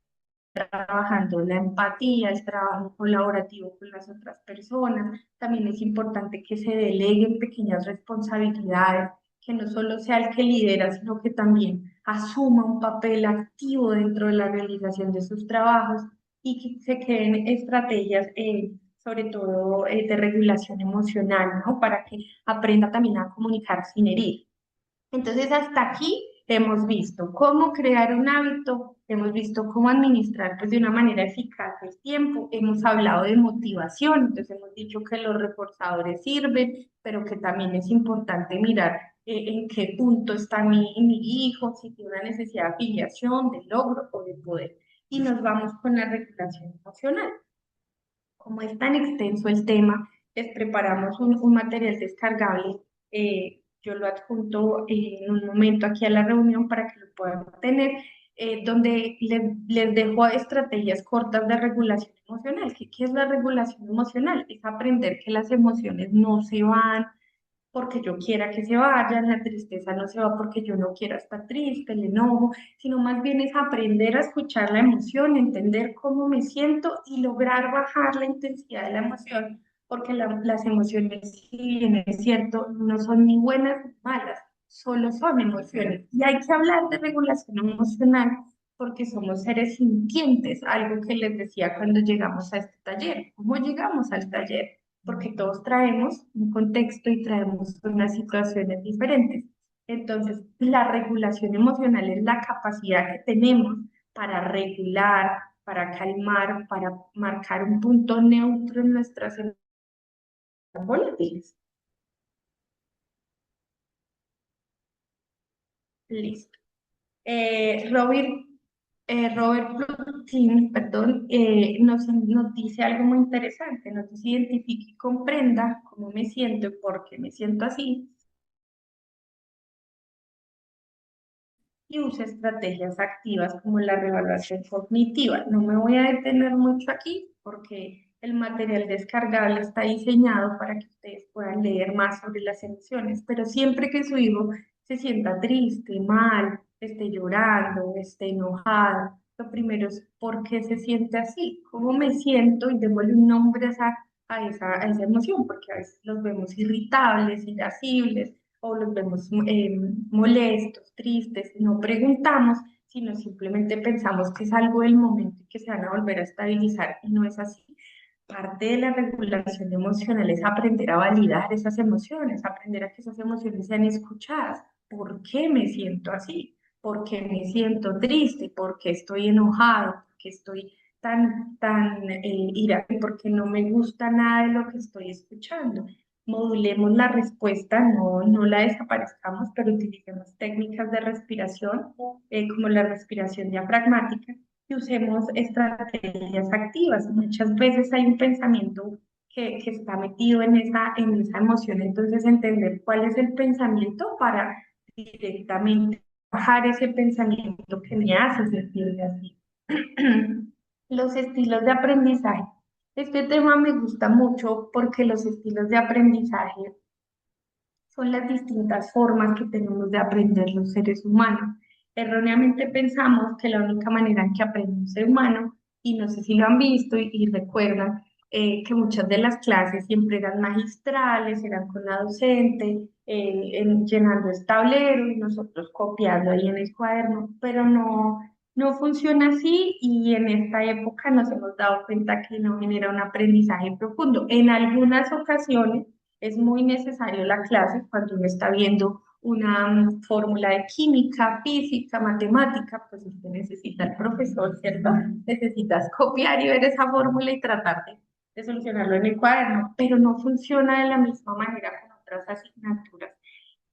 trabajando la empatía, el trabajo colaborativo con las otras personas. También es importante que se deleguen pequeñas responsabilidades, que no solo sea el que lidera, sino que también asuma un papel activo dentro de la realización de sus trabajos y que se creen estrategias, sobre todo de regulación emocional, ¿no? Para que aprenda también a comunicar sin herir. Entonces, hasta aquí hemos visto cómo crear un hábito, hemos visto cómo administrar pues, de una manera eficaz el tiempo, hemos hablado de motivación, entonces hemos dicho que los reforzadores sirven, pero que también es importante mirar en qué punto está mi hijo, si tiene una necesidad de afiliación, de logro o de poder. Y nos vamos con la regulación emocional. Como es tan extenso el tema, les preparamos un material descargable. Yo lo adjunto en un momento aquí a la reunión para que lo puedan tener, donde les dejo estrategias cortas de regulación emocional. ¿Qué es la regulación emocional? Es aprender que las emociones no se van porque yo quiera que se vayan, la tristeza no se va porque yo no quiera estar triste, el enojo, sino más bien es aprender a escuchar la emoción, entender cómo me siento y lograr bajar la intensidad de la emoción, porque las emociones, si bien es cierto, no son ni buenas ni malas, solo son emociones. Y hay que hablar de regulación emocional porque somos seres sintientes, algo que les decía cuando llegamos a este taller. ¿Cómo llegamos al taller? Porque todos traemos un contexto y traemos unas situaciones diferentes. Entonces, la regulación emocional es la capacidad que tenemos para regular, para calmar, para marcar un punto neutro en nuestras emociones volátiles. Listo. Robert, Robert Plutin, perdón, nos dice algo muy interesante, nos dice identifique y comprenda cómo me siento y por qué me siento así, y use estrategias activas como la reevaluación cognitiva. No me voy a detener mucho aquí porque el material descargable está diseñado para que ustedes puedan leer más sobre las emociones, pero siempre que su hijo se sienta triste, mal, esté llorando, esté enojado, lo primero es por qué se siente así, cómo me siento y démosle un nombre a esa emoción, porque a veces los vemos irritables, irascibles, o los vemos molestos, tristes, y no preguntamos, sino simplemente pensamos que es algo del momento y que se van a volver a estabilizar, y no es así. Parte de la regulación emocional es aprender a validar esas emociones, aprender a que esas emociones sean escuchadas. ¿Por qué me siento así? ¿Por qué me siento triste? ¿Por qué estoy enojado? ¿Por qué estoy tan ira? ¿Por qué no me gusta nada de lo que estoy escuchando? Modulemos la respuesta, no la desaparezcamos, pero utilicemos técnicas de respiración, como la respiración diafragmática, y usemos estrategias activas. Muchas veces hay un pensamiento que está metido en esa emoción, entonces entender cuál es el pensamiento para directamente bajar ese pensamiento que me hace sentir así. Los estilos de aprendizaje. Este tema me gusta mucho porque los estilos de aprendizaje son las distintas formas que tenemos de aprender los seres humanos. Erróneamente pensamos que la única manera en que aprende un ser humano, y no sé si lo han visto y recuerdan, que muchas de las clases siempre eran magistrales, eran con la docente, llenando el tablero y nosotros copiando ahí en el cuaderno, pero no funciona así, y en esta época nos hemos dado cuenta que no genera un aprendizaje profundo. En algunas ocasiones es muy necesario la clase cuando uno está viendo una fórmula de química, física, matemática, pues usted necesita al profesor, ¿cierto? Necesitas copiar y ver esa fórmula y tratar de solucionarlo en el cuaderno, pero no funciona de la misma manera con otras asignaturas.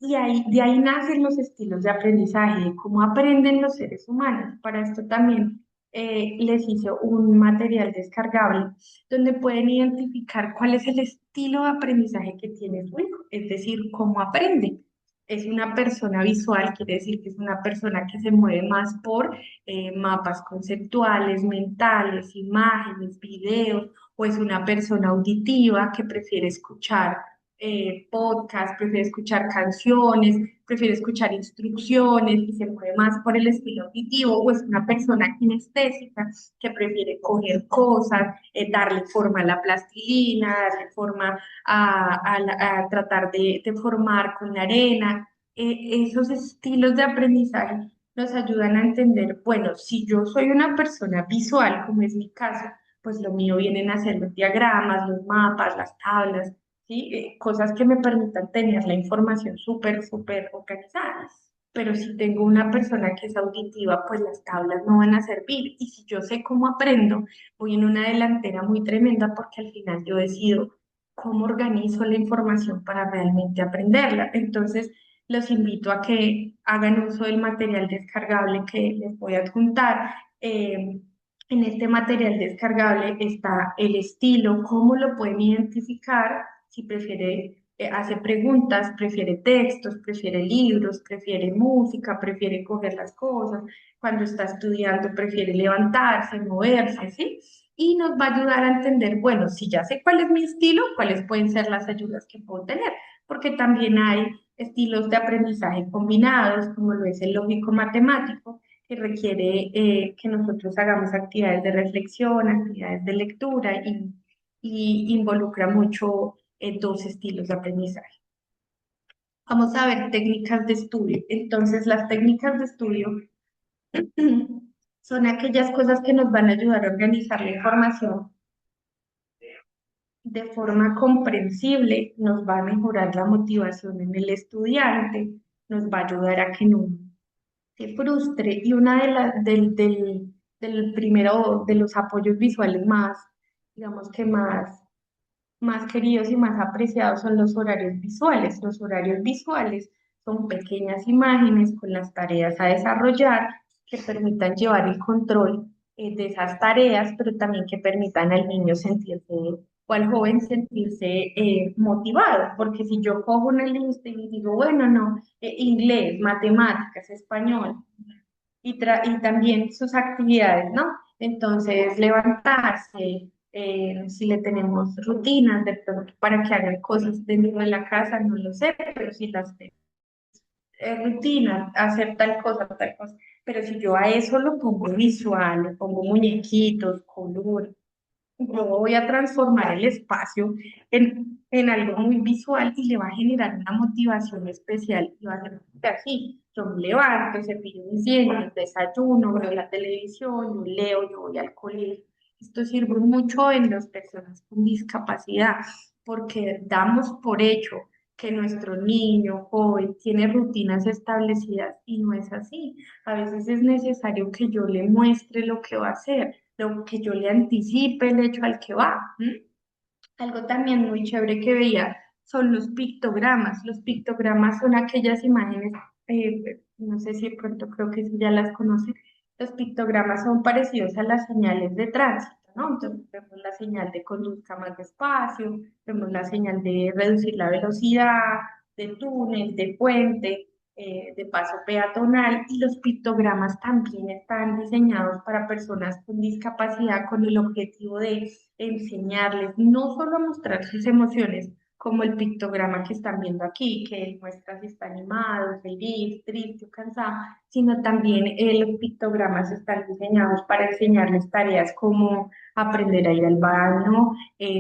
Y de ahí nacen los estilos de aprendizaje, de cómo aprenden los seres humanos. Para esto también les hice un material descargable donde pueden identificar cuál es el estilo de aprendizaje que tiene su hijo, es decir, cómo aprende. Es una persona visual, quiere decir que es una persona que se mueve más por mapas conceptuales, mentales, imágenes, videos, o es una persona auditiva que prefiere escuchar podcast, prefiere escuchar canciones, prefiere escuchar instrucciones y se mueve más por el estilo auditivo, o es una persona kinestésica que prefiere coger cosas, darle forma a la plastilina, darle forma a tratar de formar con la arena. Esos estilos de aprendizaje nos ayudan a entender, bueno, si yo soy una persona visual, como es mi caso, pues lo mío vienen a ser los diagramas, los mapas, las tablas, ¿sí? Cosas que me permitan tener la información súper organizada. Pero si tengo una persona que es auditiva, pues las tablas no van a servir. Y si yo sé cómo aprendo, voy en una delantera muy tremenda porque al final yo decido cómo organizo la información para realmente aprenderla. Entonces, los invito a que hagan uso del material descargable que les voy a adjuntar. En este material descargable está el estilo, cómo lo pueden identificar, si prefiere, hace preguntas, prefiere textos, prefiere libros, prefiere música, prefiere coger las cosas, cuando está estudiando prefiere levantarse, moverse, ¿sí? Y nos va a ayudar a entender, bueno, si ya sé cuál es mi estilo, cuáles pueden ser las ayudas que puedo tener, porque también hay estilos de aprendizaje combinados, como lo es el lógico matemático, que requiere que nosotros hagamos actividades de reflexión, actividades de lectura, y involucra mucho dos estilos de aprendizaje. Vamos a ver técnicas de estudio. Entonces, las técnicas de estudio son aquellas cosas que nos van a ayudar a organizar la información de forma comprensible, nos va a mejorar la motivación en el estudiante, nos va a ayudar a que no se frustre. Y una del primero de los apoyos visuales más, digamos que más queridos y más apreciados son los horarios visuales. Los horarios visuales son pequeñas imágenes con las tareas a desarrollar que permitan llevar el control de esas tareas, pero también que permitan al niño sentirse o al joven sentirse motivado, porque si yo cojo una lista y digo, bueno, no, inglés, matemáticas, español, y también sus actividades, ¿no? Entonces, levantarse, si le tenemos rutinas de pronto para que hagan cosas dentro de la casa, no lo sé, pero si las rutinas, hacer tal cosa, pero si yo a eso lo pongo visual, le pongo muñequitos, color, yo voy a transformar el espacio en algo muy visual y le va a generar una motivación especial. Y va a ser así, yo me levanto, cepillo mis dientes, desayuno, veo la televisión, yo leo, yo voy al colegio. Esto sirve mucho en las personas con discapacidad porque damos por hecho que nuestro niño, joven, tiene rutinas establecidas y no es así. A veces es necesario que yo le muestre lo que va a hacer, lo que yo le anticipe el hecho al que va. ¿M? Algo también muy chévere que veía son los pictogramas. Los pictogramas son aquellas imágenes, no sé si de pronto creo que ya las conocen. Los pictogramas son parecidos a las señales de tránsito, ¿no? Entonces vemos la señal de conduzca más despacio, vemos la señal de reducir la velocidad, de túnel, de puente, de paso peatonal, y los pictogramas también están diseñados para personas con discapacidad con el objetivo de enseñarles no solo a mostrar sus emociones, como el pictograma que están viendo aquí, que muestra si está animado, feliz, triste o cansado, sino también los pictogramas están diseñados para enseñarles tareas como aprender a ir al baño,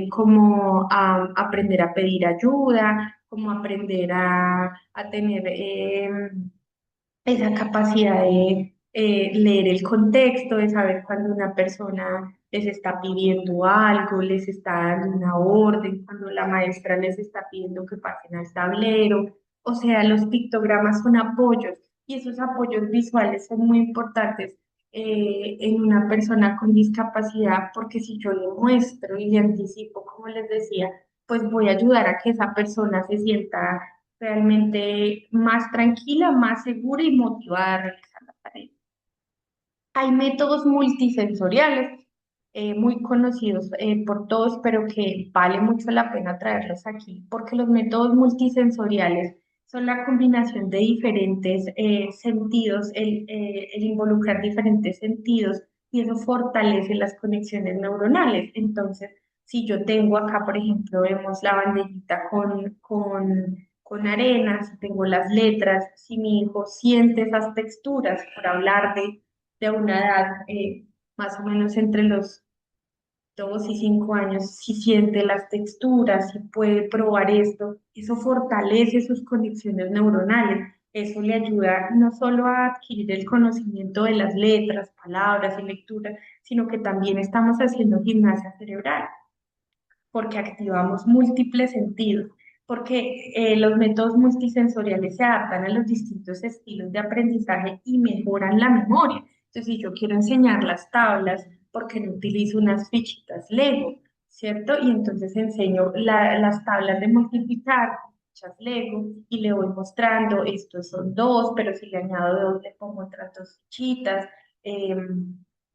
como aprender a pedir ayuda, como aprender a tener esa capacidad de leer el contexto, de saber cuando una persona les está pidiendo algo, les está dando una orden, cuando la maestra les está pidiendo que pasen al tablero. O sea, los pictogramas son apoyos y esos apoyos visuales son muy importantes en una persona con discapacidad, porque si yo le muestro y le anticipo, como les decía, pues voy a ayudar a que esa persona se sienta realmente más tranquila, más segura y motivada a realizar la tarea. Hay métodos multisensoriales muy conocidos por todos, pero que vale mucho la pena traerlos aquí, porque los métodos multisensoriales son la combinación de diferentes sentidos, el involucrar diferentes sentidos, y eso fortalece las conexiones neuronales. Entonces, si yo tengo acá, por ejemplo, vemos la bandejita con arena, si tengo las letras, si mi hijo siente esas texturas, por hablar de una edad más o menos entre los 2 y 5 años, si siente las texturas, si puede probar esto, eso fortalece sus conexiones neuronales. Eso le ayuda no solo a adquirir el conocimiento de las letras, palabras y lectura, sino que también estamos haciendo gimnasia cerebral porque activamos múltiples sentidos, porque los métodos multisensoriales se adaptan a los distintos estilos de aprendizaje y mejoran la memoria. Entonces, si yo quiero enseñar las tablas, ¿por qué no utilizo unas fichitas Lego? ¿Cierto? Y entonces enseño las tablas de multiplicar, fichas Lego, y le voy mostrando, estos son dos, pero si le añado dos, le pongo otras dos fichitas.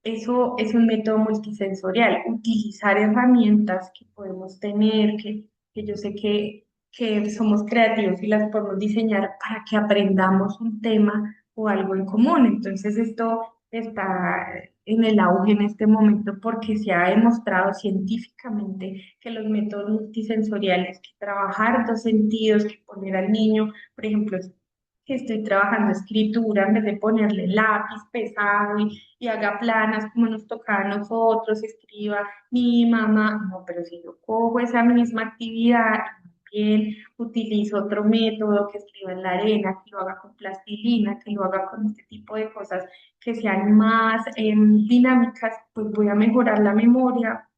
Eso es un método multisensorial, utilizar herramientas que podemos tener, que yo sé que somos creativos y las podemos diseñar para que aprendamos un tema o algo en común. Entonces esto está en el auge en este momento porque se ha demostrado científicamente que los métodos multisensoriales, que trabajar dos sentidos, que poner al niño, por ejemplo, que estoy trabajando escritura en vez de ponerle lápiz pesado y haga planas como nos tocaba a nosotros, escriba mi mamá, no, pero si yo cojo esa misma actividad, bien, utilizo otro método, que escriba en la arena, que lo haga con plastilina, que lo haga con este tipo de cosas que sean más dinámicas, pues voy a mejorar la memoria,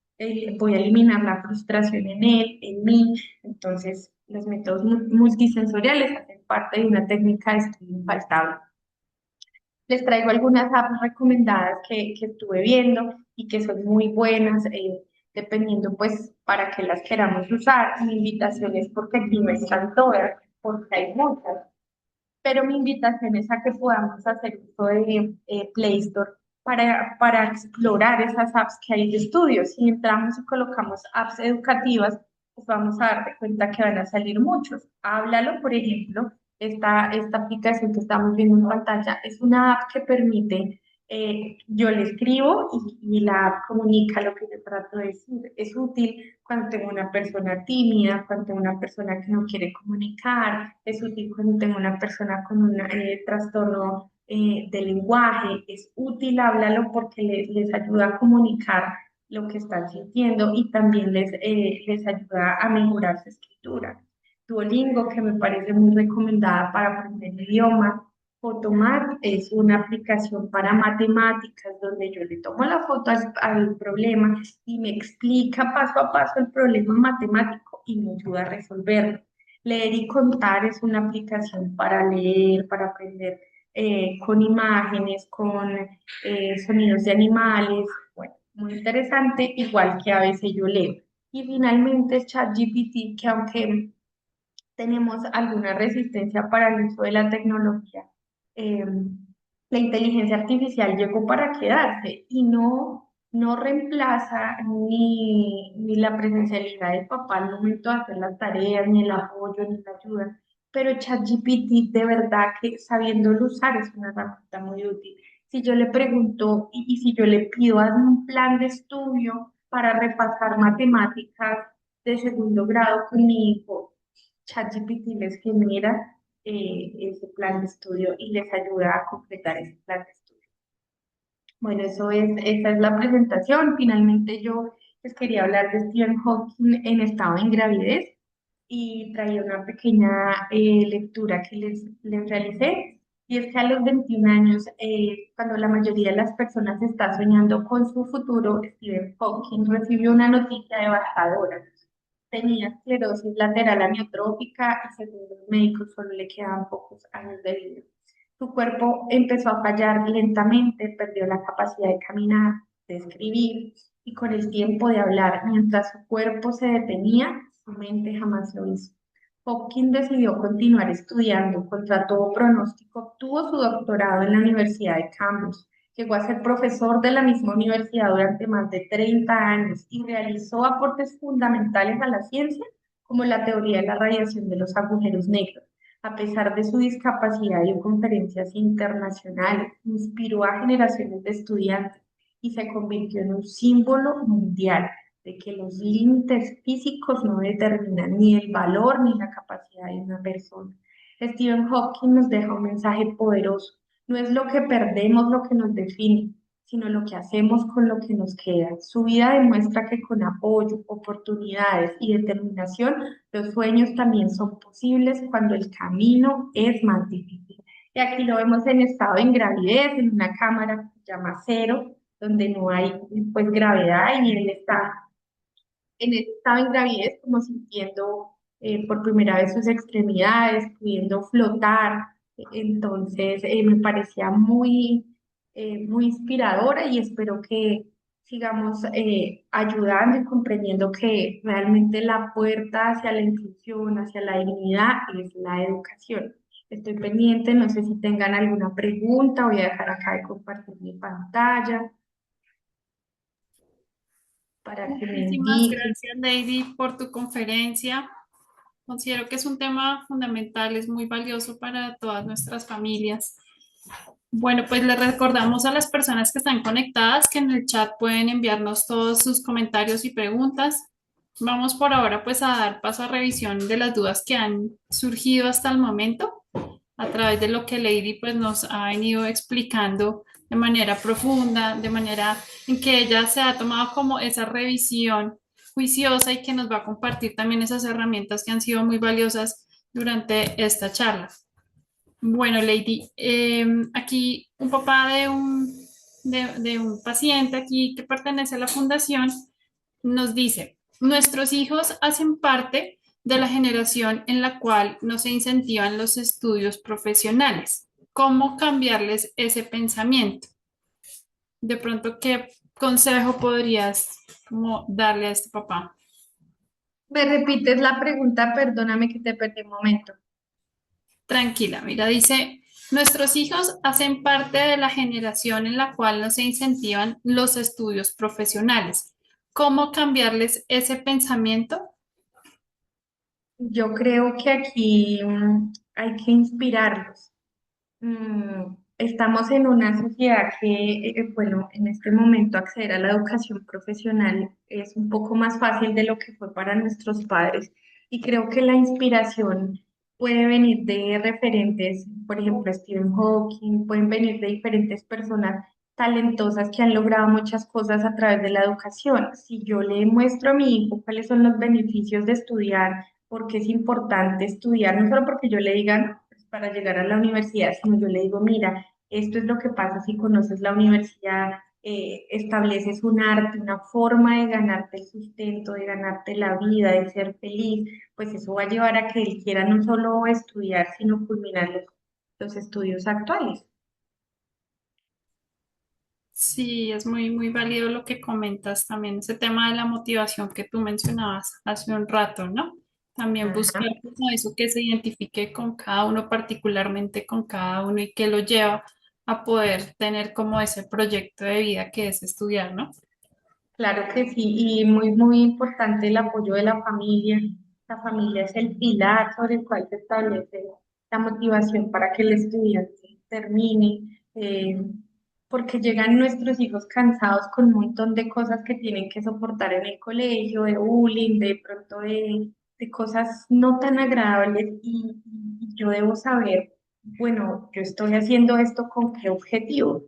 voy a eliminar la frustración en él, en mí. Entonces, los métodos multisensoriales hacen parte de una técnica de estudio infaltable. Les traigo algunas apps recomendadas que estuve viendo y que son muy buenas, dependiendo pues para que las queramos usar. Mi invitación es porque aquí no están todas, porque hay muchas, pero mi invitación es a que podamos hacer uso de Play Store para explorar esas apps que hay de estudios. Si entramos y colocamos apps educativas, pues vamos a darte cuenta que van a salir muchos. Háblalo, por ejemplo, esta aplicación que estamos viendo en pantalla es una app que permite, yo le escribo y la app comunica lo que yo trato de decir. Es útil cuando tengo una persona tímida, cuando tengo una persona que no quiere comunicar, es útil cuando tengo una persona con un trastorno de lenguaje, es útil, háblalo porque les ayuda a comunicar lo que están sintiendo y también les ayuda a mejorar su escritura. Duolingo, que me parece muy recomendada para aprender idiomas. Photomat es una aplicación para matemáticas donde yo le tomo la foto al problema y me explica paso a paso el problema matemático y me ayuda a resolverlo. Leer y contar es una aplicación para leer, para aprender con imágenes, con sonidos de animales. Bueno, muy interesante, igual que a veces yo leo. Y finalmente ChatGPT, que aunque tenemos alguna resistencia para el uso de la tecnología, eh, la inteligencia artificial llegó para quedarse y no reemplaza ni la presencialidad del papá al momento de hacer las tareas, ni el apoyo, ni la ayuda. Pero ChatGPT de verdad que sabiéndolo usar es una herramienta muy útil. Si yo le pregunto y si yo le pido hazme un plan de estudio para repasar matemáticas de segundo grado con mi hijo, ChatGPT les genera ese plan de estudio y les ayuda a completar ese plan de estudio. Bueno, esa es la presentación. Finalmente yo les quería hablar de Stephen Hawking en estado de ingravidez y traía una pequeña lectura que les realicé. Y es que a los 21 años, cuando la mayoría de las personas está soñando con su futuro, Stephen Hawking recibió una noticia devastadora. Tenía esclerosis lateral amiotrófica y según los médicos solo le quedaban pocos años de vida. Su cuerpo empezó a fallar lentamente, perdió la capacidad de caminar, de escribir y con el tiempo de hablar. Mientras su cuerpo se detenía, su mente jamás lo hizo. Hopkins decidió continuar estudiando contra todo pronóstico, obtuvo su doctorado en la Universidad de Cambridge. Llegó a ser profesor de la misma universidad durante más de 30 años y realizó aportes fundamentales a la ciencia, como la teoría de la radiación de los agujeros negros. A pesar de su discapacidad, dio conferencias internacionales, inspiró a generaciones de estudiantes y se convirtió en un símbolo mundial de que los límites físicos no determinan ni el valor ni la capacidad de una persona. Stephen Hawking nos deja un mensaje poderoso. No es lo que perdemos lo que nos define, sino lo que hacemos con lo que nos queda. Su vida demuestra que con apoyo, oportunidades y determinación, los sueños también son posibles cuando el camino es más difícil. Y aquí lo vemos en estado de ingravidez, en una cámara que se llama cero, donde no hay pues gravedad y él está en ese estado de ingravidez como sintiendo por primera vez sus extremidades, pudiendo flotar. Entonces me parecía muy inspiradora y espero que sigamos ayudando y comprendiendo que realmente la puerta hacia la inclusión, hacia la dignidad es la educación. Estoy pendiente, no sé si tengan alguna pregunta, voy a dejar acá de compartir mi pantalla para que me Muchísimas indiquen. gracias, Lady, por tu conferencia. Considero que es un tema fundamental, es muy valioso para todas nuestras familias. Bueno, pues les recordamos a las personas que están conectadas que en el chat pueden enviarnos todos sus comentarios y preguntas. Vamos por ahora pues a dar paso a revisión de las dudas que han surgido hasta el momento a través de lo que Lady pues nos ha venido explicando de manera profunda, de manera en que ella se ha tomado como esa revisión juiciosa y que nos va a compartir también esas herramientas que han sido muy valiosas durante esta charla. Bueno, Lady, aquí un papá de un paciente aquí que pertenece a la fundación nos dice, nuestros hijos hacen parte de la generación en la cual no se incentivan los estudios profesionales. ¿Cómo cambiarles ese pensamiento? De pronto, ¿qué consejo podrías como darle a este papá? ¿Me repites la pregunta? Perdóname que te perdí un momento. Tranquila, mira, dice, nuestros hijos hacen parte de la generación en la cual no se incentivan los estudios profesionales. ¿Cómo cambiarles ese pensamiento? Yo creo que aquí hay que inspirarlos. Estamos en una sociedad que, bueno, en este momento acceder a la educación profesional es un poco más fácil de lo que fue para nuestros padres y creo que la inspiración puede venir de referentes, por ejemplo, Stephen Hawking, pueden venir de diferentes personas talentosas que han logrado muchas cosas a través de la educación. Si yo le muestro a mi hijo cuáles son los beneficios de estudiar, por qué es importante estudiar, no solo porque yo le diga, "No, pues, para llegar a la universidad", sino yo le digo, mira, esto es lo que pasa si conoces la universidad, estableces un arte, una forma de ganarte el sustento, de ganarte la vida, de ser feliz, pues eso va a llevar a que él quiera no solo estudiar, sino culminar los estudios actuales. Sí, es muy válido lo que comentas también, ese tema de la motivación que tú mencionabas hace un rato, ¿no? También buscar Ajá. como eso que se identifique con cada uno, particularmente con cada uno y que lo lleva a poder tener como ese proyecto de vida que es estudiar, ¿no? Claro que sí, y muy importante el apoyo de la familia. La familia es el pilar sobre el cual se establece la motivación para que el estudiante termine, porque llegan nuestros hijos cansados con un montón de cosas que tienen que soportar en el colegio, de bullying, de pronto de cosas no tan agradables, y yo debo saber, bueno, yo estoy haciendo esto con qué objetivo.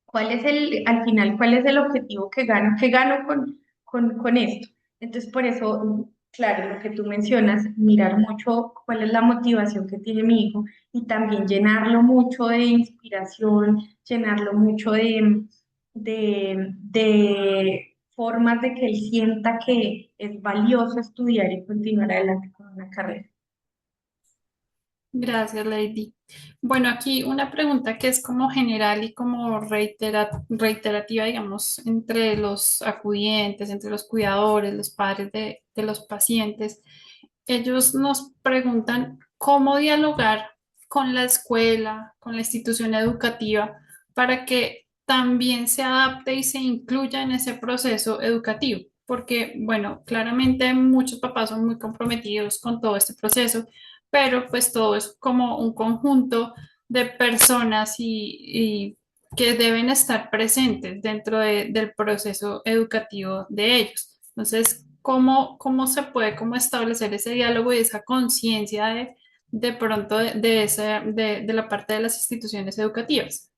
¿Cuál es al final, cuál es el objetivo que gano? ¿Qué gano con esto? Entonces, por eso, claro, lo que tú mencionas, mirar mucho cuál es la motivación que tiene mi hijo y también llenarlo mucho de inspiración, llenarlo mucho de formas de que él sienta que es valioso estudiar y continuar adelante con una carrera. Gracias, Lady. Bueno, aquí una pregunta que es como general y como reiterativa, digamos, entre los acudientes, entre los cuidadores, los padres de los pacientes. Ellos nos preguntan cómo dialogar con la escuela, con la institución educativa, para que también se adapte y se incluya en ese proceso educativo. Porque, bueno, claramente muchos papás son muy comprometidos con todo este proceso, pero pues todo es como un conjunto de personas y que deben estar presentes dentro del proceso educativo de ellos. Entonces, ¿cómo se puede cómo establecer ese diálogo y esa conciencia de pronto de la parte de las instituciones educativas?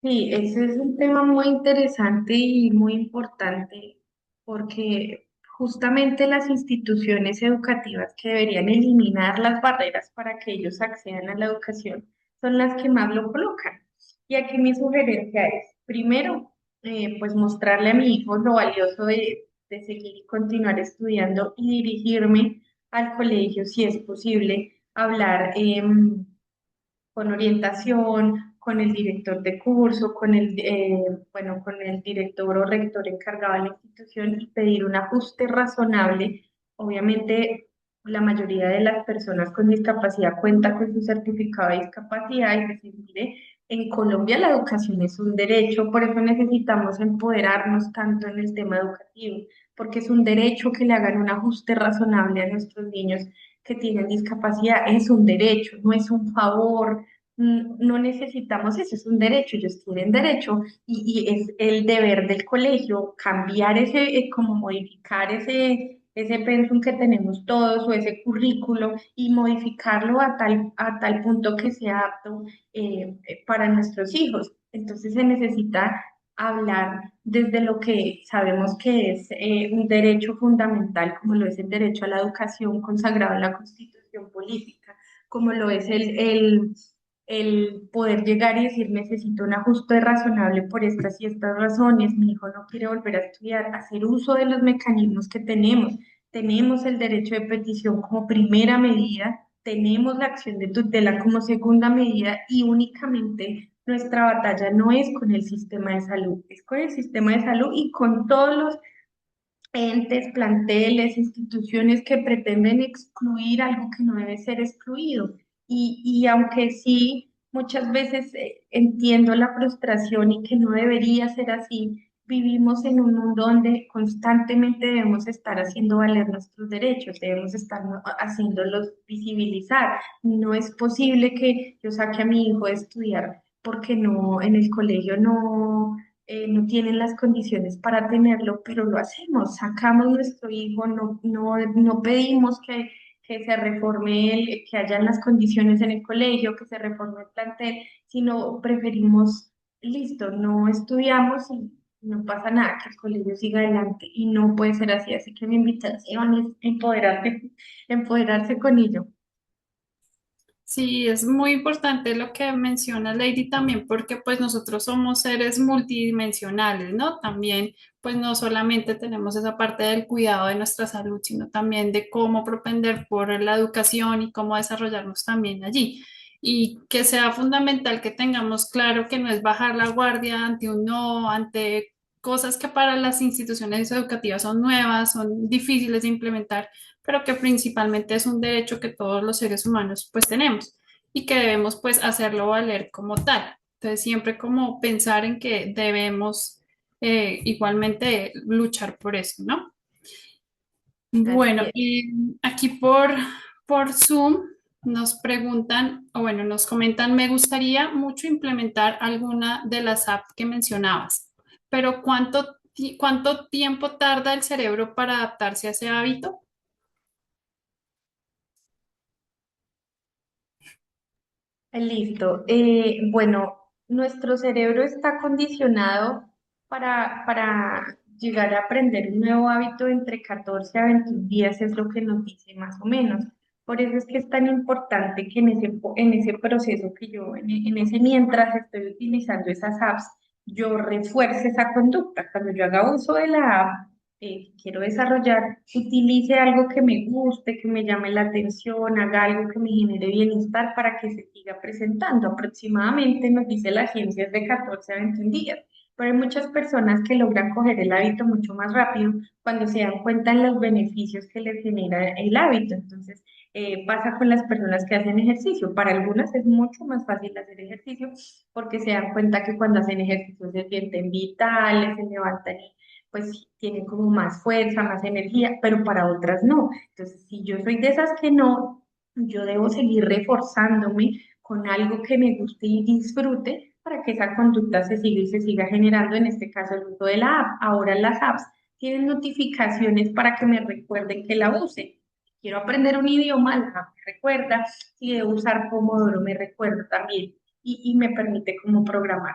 Sí, ese es un tema muy interesante y muy importante porque justamente las instituciones educativas que deberían eliminar las barreras para que ellos accedan a la educación son las que más lo colocan. Y aquí mi sugerencia es, primero, pues mostrarle a mi hijo lo valioso de seguir y continuar estudiando y dirigirme al colegio si es posible, hablar. Con orientación, con el director de curso, bueno, con el director o rector encargado de la institución y pedir un ajuste razonable. Obviamente, la mayoría de las personas con discapacidad cuenta con su certificado de discapacidad y decir, mire, en Colombia la educación es un derecho, por eso necesitamos empoderarnos tanto en el tema educativo, porque es un derecho que le hagan un ajuste razonable a nuestros niños que tienen discapacidad, es un derecho, no es un favor. No necesitamos eso, es un derecho, ellos tienen derecho y es el deber del colegio cambiar como modificar ese pensum que tenemos todos o ese currículo y modificarlo a tal punto que sea apto para nuestros hijos. Entonces se necesita hablar desde lo que sabemos que es un derecho fundamental, como lo es el derecho a la educación consagrado en la Constitución política, como lo es el poder llegar y decir necesito un ajuste razonable por estas y estas razones, mi hijo no quiere volver a estudiar, hacer uso de los mecanismos que tenemos. Tenemos el derecho de petición como primera medida, tenemos la acción de tutela como segunda medida y únicamente nuestra batalla no es con el sistema de salud, es con el sistema de salud y con todos los entes, planteles, instituciones que pretenden excluir algo que no debe ser excluido. Y aunque sí, muchas veces entiendo la frustración y que no debería ser así, vivimos en un mundo donde constantemente debemos estar haciendo valer nuestros derechos, debemos estar haciéndolos visibilizar. No es posible que yo saque a mi hijo a estudiar porque no, en el colegio no tienen las condiciones para tenerlo, pero lo hacemos, sacamos nuestro hijo, no pedimos que se reforme que hayan las condiciones en el colegio, que se reforme el plantel, sino preferimos, listo, no estudiamos y no pasa nada, que el colegio siga adelante y no puede ser así, así que mi invitación es empoderarse con ello. Sí, es muy importante lo que menciona Lady también porque pues nosotros somos seres multidimensionales, ¿no? También pues no solamente tenemos esa parte del cuidado de nuestra salud, sino también de cómo propender por la educación y cómo desarrollarnos también allí. Y que sea fundamental que tengamos claro que no es bajar la guardia ante un no, ante cosas que para las instituciones educativas son nuevas, son difíciles de implementar, pero que principalmente es un derecho que todos los seres humanos pues tenemos y que debemos pues hacerlo valer como tal. Entonces siempre como pensar en que debemos igualmente luchar por eso, ¿no? Así Bueno, es. y aquí por Zoom nos preguntan, o bueno, nos comentan, me gustaría mucho implementar alguna de las apps que mencionabas, pero ¿cuánto tiempo tarda el cerebro para adaptarse a ese hábito? Listo. Bueno, nuestro cerebro está condicionado para llegar a aprender un nuevo hábito entre 14 a 21 días, es lo que nos dice más o menos. Por eso es que es tan importante que en ese proceso que yo, en ese mientras estoy utilizando esas apps, yo refuerce esa conducta. Cuando yo haga uso de la app, que quiero desarrollar, utilice algo que me guste, que me llame la atención, haga algo que me genere bienestar para que se siga presentando. Aproximadamente nos dice la ciencia es de 14 a 21 días, pero hay muchas personas que logran coger el hábito mucho más rápido cuando se dan cuenta de los beneficios que les genera el hábito. Entonces, pasa con las personas que hacen ejercicio. Para algunas es mucho más fácil hacer ejercicio porque se dan cuenta que cuando hacen ejercicio se sienten vitales, se levantan y pues tienen como más fuerza, más energía, pero para otras no. Entonces, si yo soy de esas que no, yo debo seguir reforzándome con algo que me guste y disfrute para que esa conducta se siga y se siga generando, en este caso el uso de la app. Ahora las apps tienen notificaciones para que me recuerden que la use. Quiero aprender un idioma, la app me recuerda, si debo usar Pomodoro me recuerda también y me permite como programar.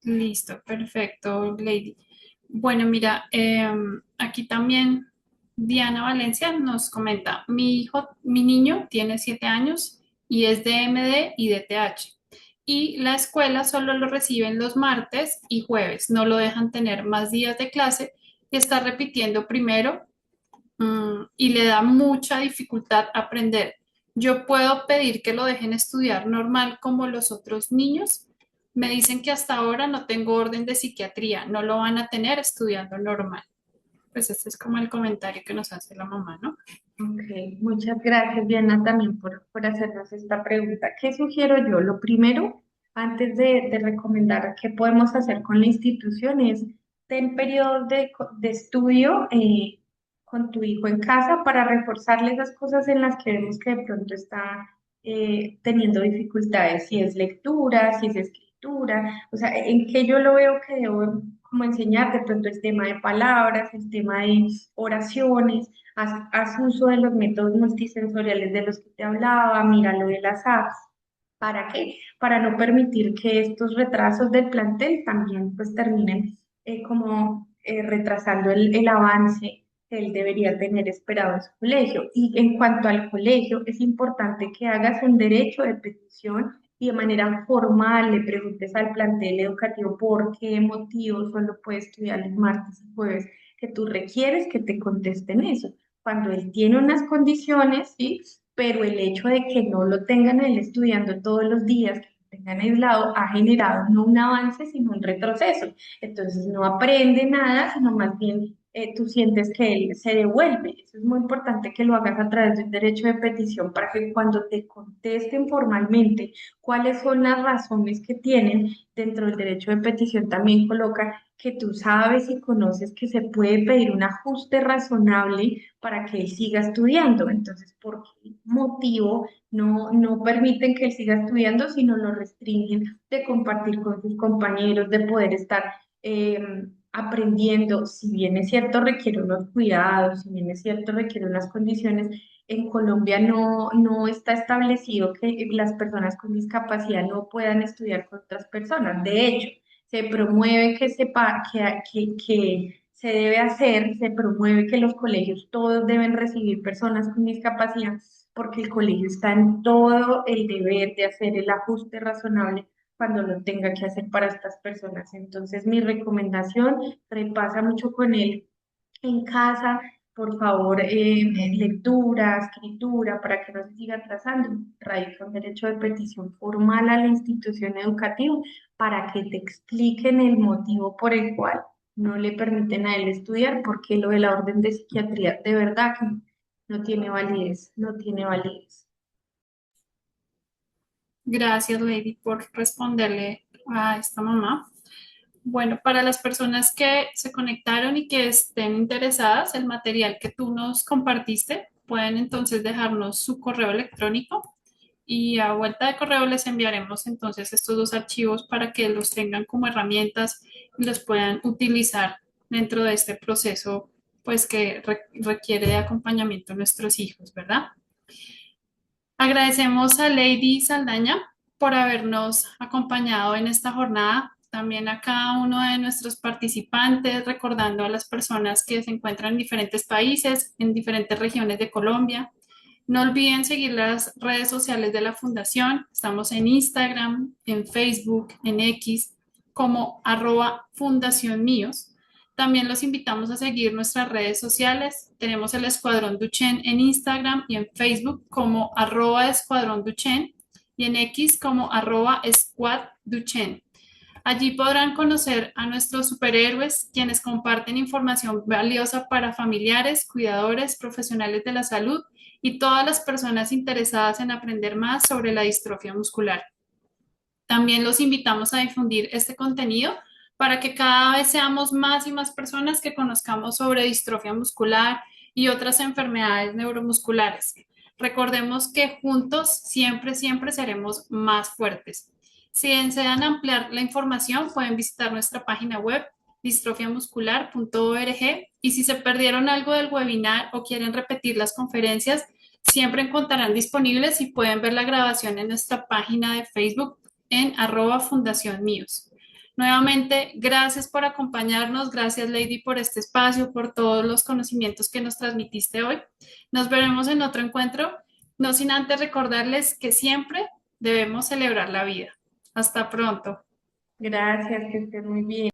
Listo, perfecto, Lady. Bueno, mira, aquí también Diana Valencia nos comenta, mi niño tiene 7 años y es de MD y de TH. Y la escuela solo lo reciben los martes y jueves, no lo dejan tener más días de clase y está repitiendo primero, y le da mucha dificultad aprender. Yo puedo pedir que lo dejen estudiar normal como los otros niños. Me dicen que hasta ahora no tengo orden de psiquiatría, no lo van a tener estudiando normal. Pues este es como el comentario que nos hace la mamá, ¿no? Ok, muchas gracias, Diana, también por hacernos esta pregunta. ¿Qué sugiero yo? Lo primero, antes de recomendar qué podemos hacer con la institución, es ten periodos de estudio con tu hijo en casa para reforzarle esas cosas en las que vemos que de pronto está teniendo dificultades, si es lectura, si es escritura, o sea, en qué yo lo veo que debo como enseñar de pronto el tema de palabras, el tema de oraciones. Haz uso de los métodos multisensoriales de los que te hablaba, mira lo de las apps, ¿Para qué? Para no permitir que estos retrasos del plantel también pues terminen retrasando el avance que él debería tener esperado en su colegio. Y en cuanto al colegio, es importante que hagas un derecho de petición y de manera formal le preguntes al plantel educativo por qué motivo solo puede estudiar los martes y jueves, que tú requieres que te contesten eso. Cuando él tiene unas condiciones, ¿sí? Pero el hecho de que no lo tengan a él estudiando todos los días, que lo tengan aislado, ha generado no un avance, sino un retroceso. Entonces no aprende nada, sino más bien tú sientes que él se devuelve. Eso es muy importante que lo hagas a través de un derecho de petición para que cuando te contesten formalmente cuáles son las razones que tienen dentro del derecho de petición, también coloca que tú sabes y conoces que se puede pedir un ajuste razonable para que él siga estudiando. Entonces, ¿por qué motivo no permiten que él siga estudiando, sino lo restringen de compartir con sus compañeros, de poder estar aprendiendo? Si bien es cierto, requiere unos cuidados, si bien es cierto, requiere unas condiciones. En Colombia no está establecido que las personas con discapacidad no puedan estudiar con otras personas. De hecho, se promueve que sepa que se debe hacer, se promueve que los colegios todos deben recibir personas con discapacidad, porque el colegio está en todo el deber de hacer el ajuste razonable cuando lo tenga que hacer para estas personas. Entonces, mi recomendación, repasa mucho con él en casa, por favor, lectura, escritura, para que no se siga atrasando. Radica un derecho de petición formal a la institución educativa para que te expliquen el motivo por el cual no le permiten a él estudiar, porque lo de la orden de psiquiatría de verdad que no tiene validez, no tiene validez. Gracias, Lady, por responderle a esta mamá. Bueno, para las personas que se conectaron y que estén interesadas, el material que tú nos compartiste, pueden entonces dejarnos su correo electrónico y a vuelta de correo les enviaremos entonces estos dos archivos para que los tengan como herramientas y los puedan utilizar dentro de este proceso, pues que requiere de acompañamiento a nuestros hijos, ¿verdad? Agradecemos a Lady Saldaña por habernos acompañado en esta jornada, también a cada uno de nuestros participantes, recordando a las personas que se encuentran en diferentes países, en diferentes regiones de Colombia. No olviden seguir las redes sociales de la Fundación. Estamos en Instagram, en Facebook, en X, como @Fundación Míos. También los invitamos a seguir nuestras redes sociales. Tenemos el Escuadrón Duchen en Instagram y en Facebook como @Escuadrón Duchen y en X como @Squad Duchen. Allí podrán conocer a nuestros superhéroes, quienes comparten información valiosa para familiares, cuidadores, profesionales de la salud y todas las personas interesadas en aprender más sobre la distrofia muscular. También los invitamos a difundir este contenido para que cada vez seamos más y más personas que conozcamos sobre distrofia muscular y otras enfermedades neuromusculares. Recordemos que juntos siempre, siempre seremos más fuertes. Si desean ampliar la información, pueden visitar nuestra página web distrofiamuscular.org y si se perdieron algo del webinar o quieren repetir las conferencias, siempre encontrarán disponibles y pueden ver la grabación en nuestra página de Facebook en @Fundación Míos. Nuevamente, gracias por acompañarnos, gracias Lady por este espacio, por todos los conocimientos que nos transmitiste hoy. Nos veremos en otro encuentro, no sin antes recordarles que siempre debemos celebrar la vida. Hasta pronto. Gracias, que estés muy bien.